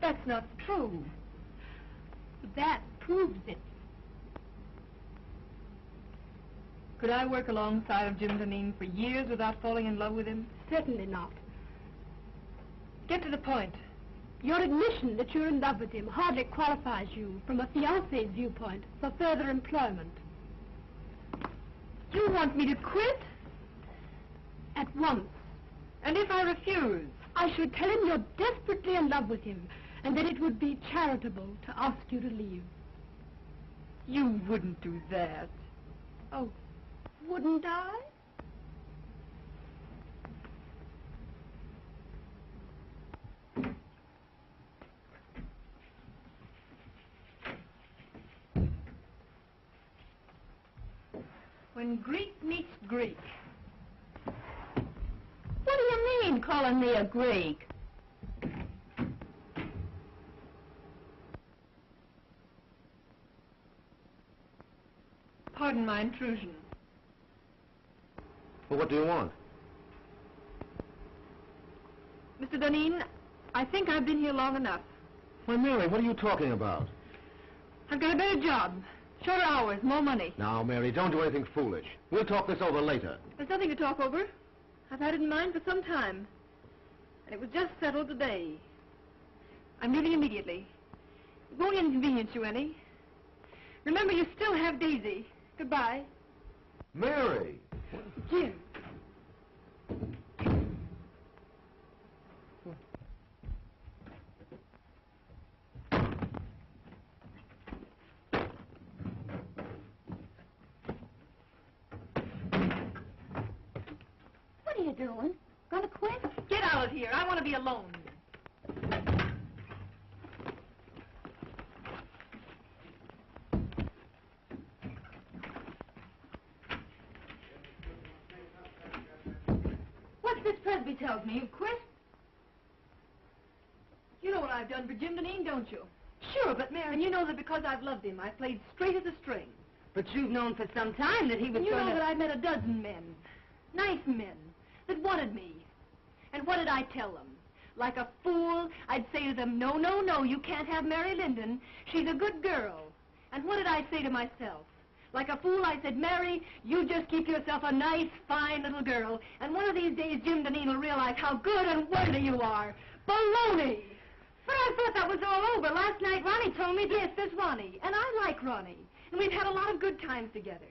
That's not true. That proves it. Could I work alongside of Jim Dunedin for years without falling in love with him? Certainly not. Get to the point. Your admission that you're in love with him hardly qualifies you, from a fiancé's viewpoint, for further employment. You want me to quit? At once. And if I refuse? I should tell him you're desperately in love with him, and that it would be charitable to ask you to leave. You wouldn't do that. Oh, wouldn't I? When Greek meets Greek. What do you mean, calling me a Greek? Pardon my intrusion. Well, what do you want? Mr. Dunedin, I think I've been here long enough. Why, Mary, what are you talking about? I've got a better job. Shorter hours, more money. Now, Mary, don't do anything foolish. We'll talk this over later. There's nothing to talk over. I've had it in mind for some time. And it was just settled today. I'm leaving immediately. It won't inconvenience you any. Remember, you still have Daisy. Goodbye. Mary! Jim. doing? Gonna quit? Get out of here. I want to be alone. What's this Presby tells me? You've quit? You know what I've done for Jim Deneen, don't you? Sure, but Mary... And you know that because I've loved him, I've played straight as a string. But you've known for some time that he was And you going know to... that I've met a dozen men, nice men, that wanted me. And what did I tell them? Like a fool, I'd say to them, no, no, no, you can't have Mary Linden. She's a good girl. And what did I say to myself? Like a fool, I said, Mary, you just keep yourself a nice, fine little girl, and one of these days Jim Deneen will realize how good and worthy you are. Baloney! But I thought that was all over. Last night Ronnie told me... Yes, there's Ronnie, and I like Ronnie, and we've had a lot of good times together.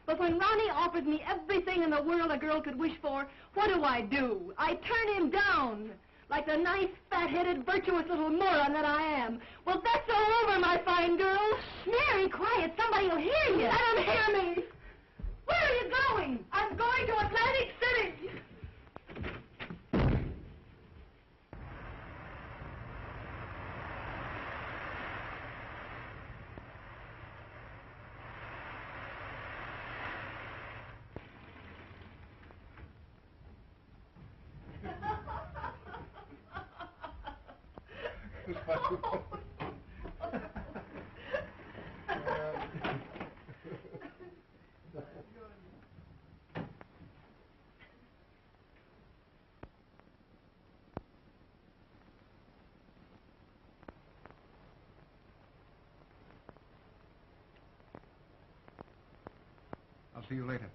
But when Ronnie offers me everything in the world a girl could wish for, what do? I turn him down, like the nice, fat-headed, virtuous little moron that I am. Well, that's all over, my fine girl. Mary, quiet. Somebody will hear you. Let him hear me. Where are you going? I'm going to Atlantic City. I'll see you later.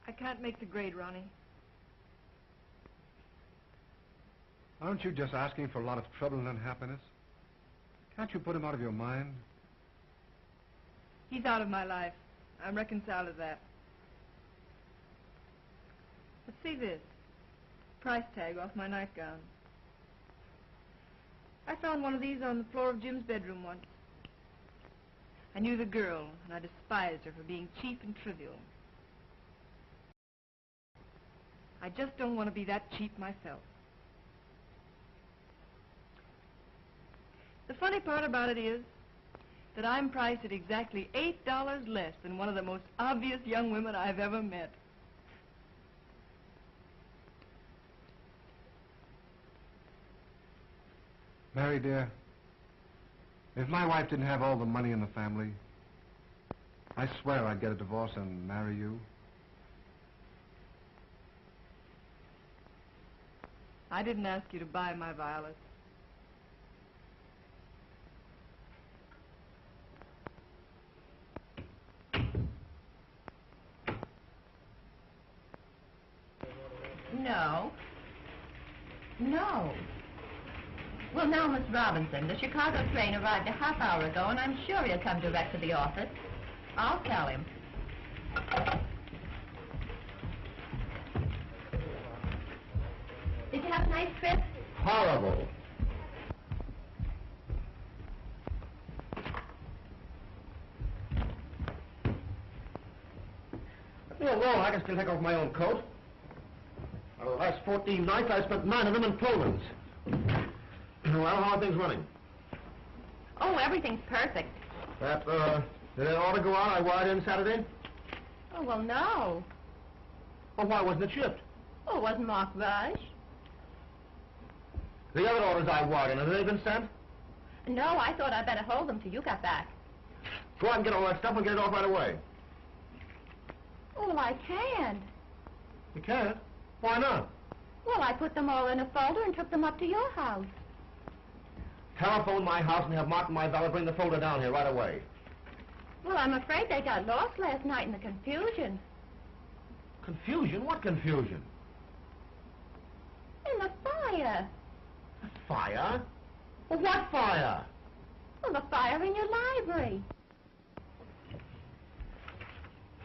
I can't make the grade, Ronnie. Aren't you just asking for a lot of trouble and unhappiness? Can't you put him out of your mind? He's out of my life. I'm reconciled to that. Let's see this. Price tag off my nightgown. I found one of these on the floor of Jim's bedroom once. I knew the girl, and I despised her for being cheap and trivial. I just don't want to be that cheap myself. The funny part about it is that I'm priced at exactly $8 less than one of the most obvious young women I've ever met. Mary, dear, if my wife didn't have all the money in the family, I swear I'd get a divorce and marry you. I didn't ask you to buy my violets. No. No. Well, now, Miss Robinson, the Chicago train arrived a half hour ago, and I'm sure he'll come direct to the office. I'll tell him. Did you have a nice trip? Horrible. Leave me alone. I can still take off my own coat. Well, the last 14 nights, I spent 9 of them in Pullmans. Well, how are things running? Oh, everything's perfect. Did that order go out I wired in Saturday? Oh, well, no. Well, why wasn't it shipped? Oh, it wasn't marked rush. The other orders I wired in, have they been sent? No, I thought I'd better hold them till you got back. Go out and get all that stuff and get it off right away. Oh, well, I can't. You can't? Why not? Well, I put them all in a folder and took them up to your house. Telephone my house and have Mark and my valet bring the folder down here right away. Well, I'm afraid they got lost last night in the confusion. Confusion? What confusion? In the fire. Fire? Well, what fire? Well, the fire in your library.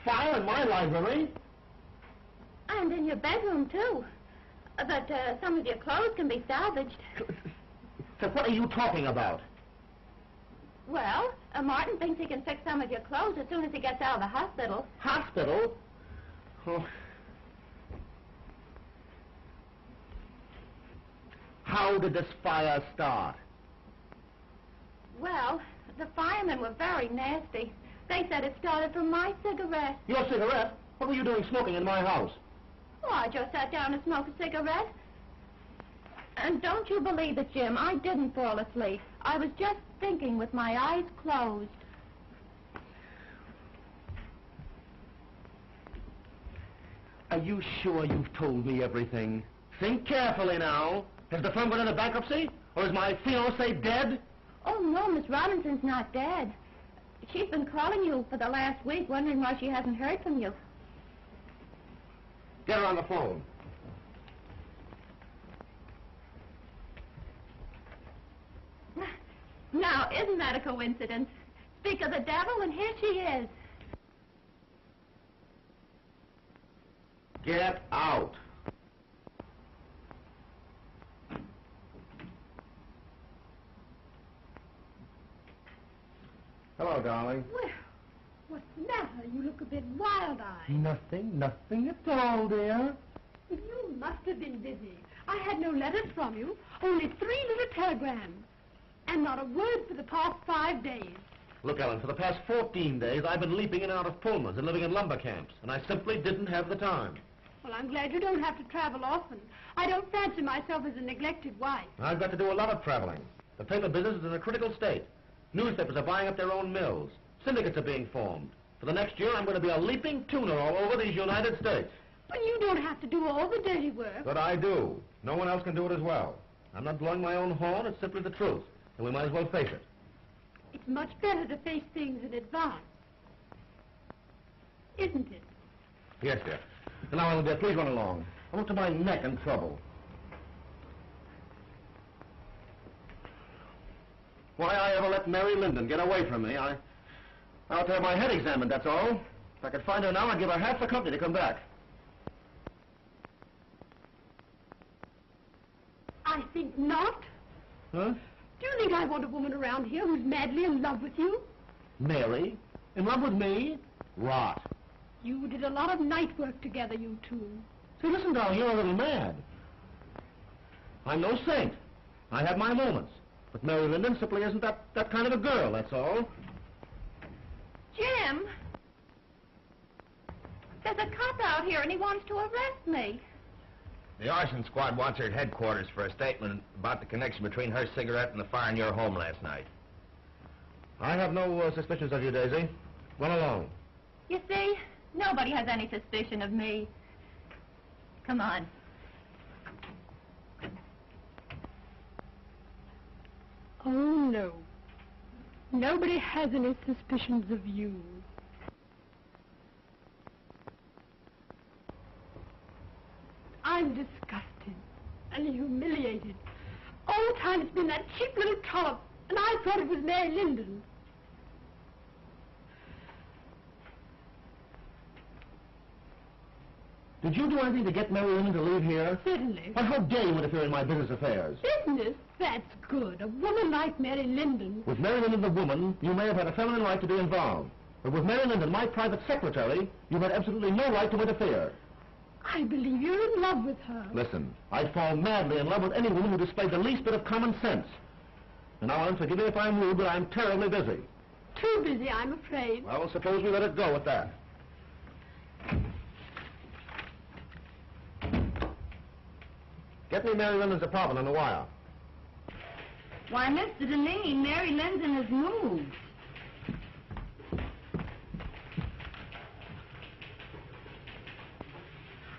Fire in my library? And in your bedroom, too. But some of your clothes can be salvaged. So what are you talking about? Well, Martin thinks he can fix some of your clothes as soon as he gets out of the hospital. Hospital? Oh. How did this fire start? Well, the firemen were very nasty. They said it started from my cigarette. Your cigarette? What were you doing smoking in my house? Oh, I just sat down to smoke a cigarette. And don't you believe it, Jim, I didn't fall asleep. I was just thinking with my eyes closed. Are you sure you've told me everything? Think carefully now. Has the firm gone into bankruptcy? Or is my fiancée dead? Oh, no, Miss Robinson's not dead. She's been calling you for the last week, wondering why she hasn't heard from you. Get her on the phone. Now, isn't that a coincidence? Speak of the devil, and here she is. Get out. Hello, darling. Well, what's the matter? You look a bit wild-eyed. Nothing at all, dear. You must have been busy. I had no letters from you, only 3 little telegrams. And not a word for the past 5 days. Look, Ellen, for the past 14 days, I've been leaping in and out of Pullmans and living in lumber camps, and I simply didn't have the time. Well, I'm glad you don't have to travel often. I don't fancy myself as a neglected wife. I've got to do a lot of traveling. The paper business is in a critical state. Newspapers are buying up their own mills. Syndicates are being formed. For the next year, I'm going to be a leaping tuner all over these United States. But you don't have to do all the dirty work. But I do. No one else can do it as well. I'm not blowing my own horn. It's simply the truth. And we might as well face it. It's much better to face things in advance. Isn't it? Yes, dear. And now, Ellen, dear, please run along. I'm up to my neck in trouble. Why I ever let Mary Linden get away from me, I'll have to have my head examined, that's all. If I could find her now, I'd give her half the company to come back. I think not. Huh? Do you think I want a woman around here who's madly in love with you? Mary? In love with me? Rot. You did a lot of night work together, you two. See, listen, darling, you're a little mad. I'm no saint. I have my moments. But Mary Linden simply isn't that kind of a girl, that's all. Jim! There's a cop out here and he wants to arrest me. The arson squad wants her at headquarters for a statement about the connection between her cigarette and the fire in your home last night. I have no suspicions of you, Daisy. Run along. You see, nobody has any suspicion of me. Come on. Oh, no. Nobody has any suspicions of you. I'm disgusted and humiliated. All the time it's been that cheap little trollop, and I thought it was Mary Linden. Did you do anything to get Mary Linden to leave here? Certainly. But how dare you interfere in my business affairs? Business? That's good. A woman like Mary Linden. With Mary Linden, the woman, you may have had a feminine right to be involved. But with Mary Linden, my private secretary, you had absolutely no right to interfere. I believe you're in love with her. Listen, I'd fall madly in love with any woman who displayed the least bit of common sense. And now, Ellen, forgive me if I'm rude, but I'm terribly busy. Too busy, I'm afraid. Well, suppose we let it go at that. Get me Mary Linden's apartment on the wire. Why, Mr. Deneen, Mary Linden has moved.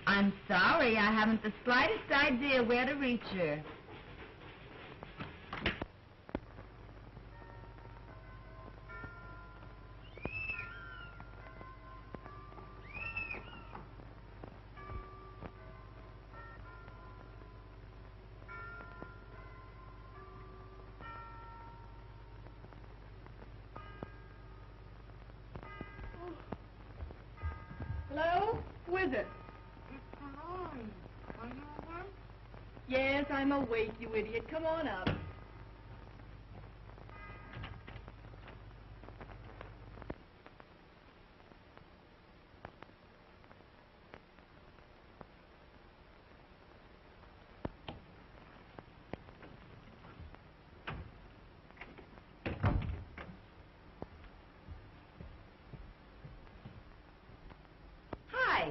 I'm sorry, I haven't the slightest idea where to reach her. Hello? Who is it? Are you awake? Yes, I'm awake, you idiot. Come on up. Hi.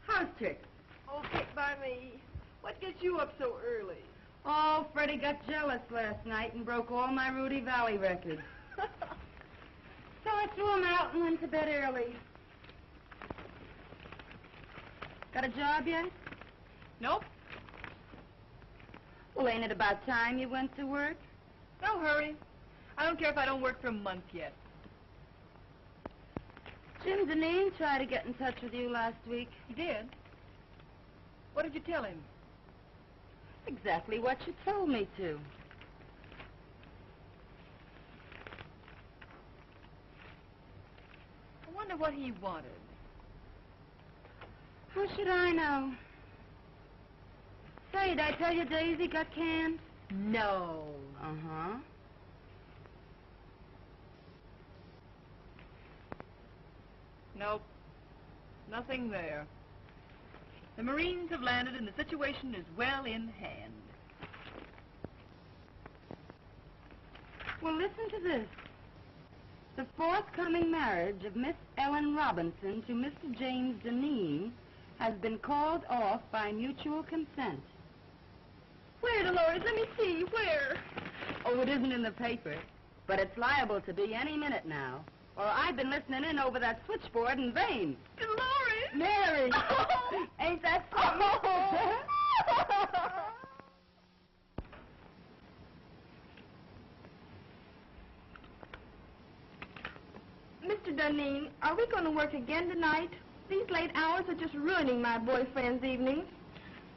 House trick. Oh, picked by me. What gets you up so early? Oh, Freddie got jealous last night and broke all my Rudy Valley records. So I threw him out and went to bed early. Got a job yet? Nope. Well, ain't it about time you went to work? No hurry. I don't care if I don't work for a month yet. Jim Deneen tried to get in touch with you last week. He did? What did you tell him? Exactly what you told me to. I wonder what he wanted. How should I know? Say, did I tell you Daisy got canned? No. Uh-huh. Nope. Nothing there. The Marines have landed and the situation is well in hand. Well, listen to this. The forthcoming marriage of Miss Ellen Robinson to Mr. James Deneen has been called off by mutual consent. Where, Dolores? Let me see. Where? Oh, it isn't in the paper, but it's liable to be any minute now. Or I've been listening in over that switchboard in vain. Dolores! Mary! Oh. Ain't that something? Mr. Deneen, are we going to work again tonight? These late hours are just ruining my boyfriend's evenings.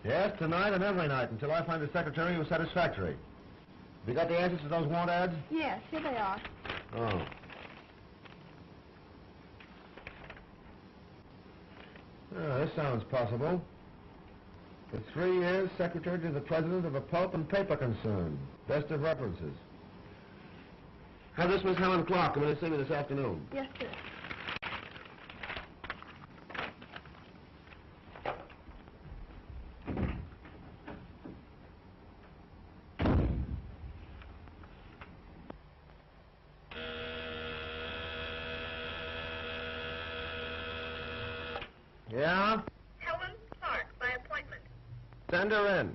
Yes, tonight and every night until I find a secretary who's satisfactory. Have you got the answers to those want ads? Yes, here they are. Oh. This sounds possible. For 3 years, secretary to the president of a pulp and paper concern. Best of references. Have this Miss Helen Clark come in and see me this afternoon. Yes, sir. Yeah? Helen Clark, by appointment. Send her in.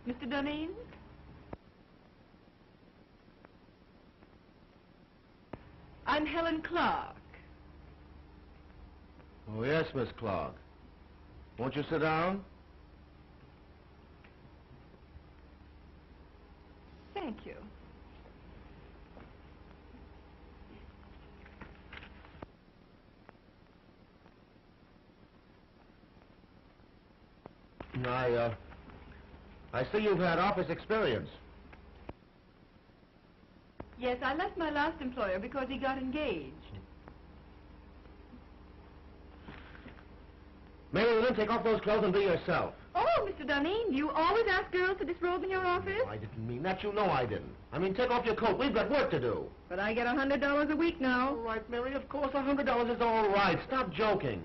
Mr. Dunedin? I'm Helen Clark. Oh, yes, Miss Clark. Won't you sit down? Thank you. I see you've had office experience. Yes, I left my last employer because he got engaged. Mary, then take off those clothes and be yourself. Oh, Mr. Dunedin, you always ask girls to disrobe in your office? I didn't mean that. You know I didn't. I mean, take off your coat. We've got work to do. But I get $100 a week now. All right, Mary, of course $100 is all right. Stop joking.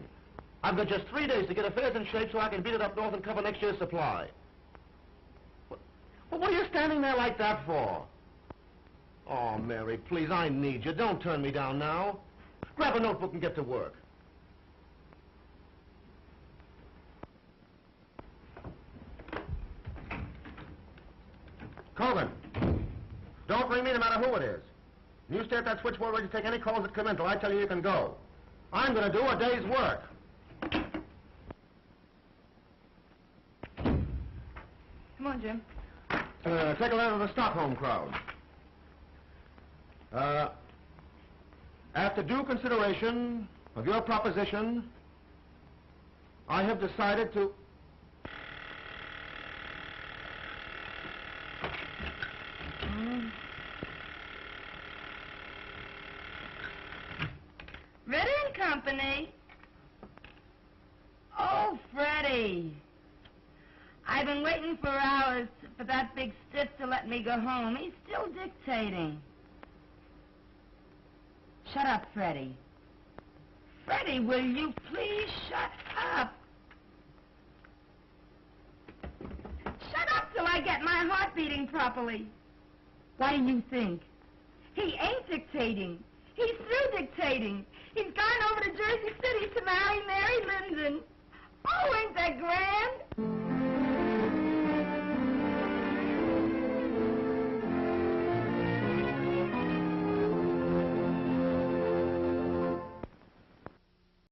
I've got just 3 days to get affairs in shape so I can beat it up north and cover next year's supply. Well, what are you standing there like that for? Oh, Mary, please, I need you. Don't turn me down now. Grab a notebook and get to work. Colvin, don't ring me no matter who it is. You stay at that switchboard ready to take any calls that come in till I tell you you can go. I'm going to do a day's work. Come on, Jim. Take a letter to the Stockholm crowd. After due consideration of your proposition, I have decided to... Ritter and Company. Oh, Freddie. I've been waiting for hours for that big stiff to let me go home. He's still dictating. Shut up, Freddie. Freddie, will you please shut up? Shut up till I get my heart beating properly. Why do you think? He ain't dictating. He's through dictating. He's gone over to Jersey City to marry Mary Linden. Oh, ain't that grand?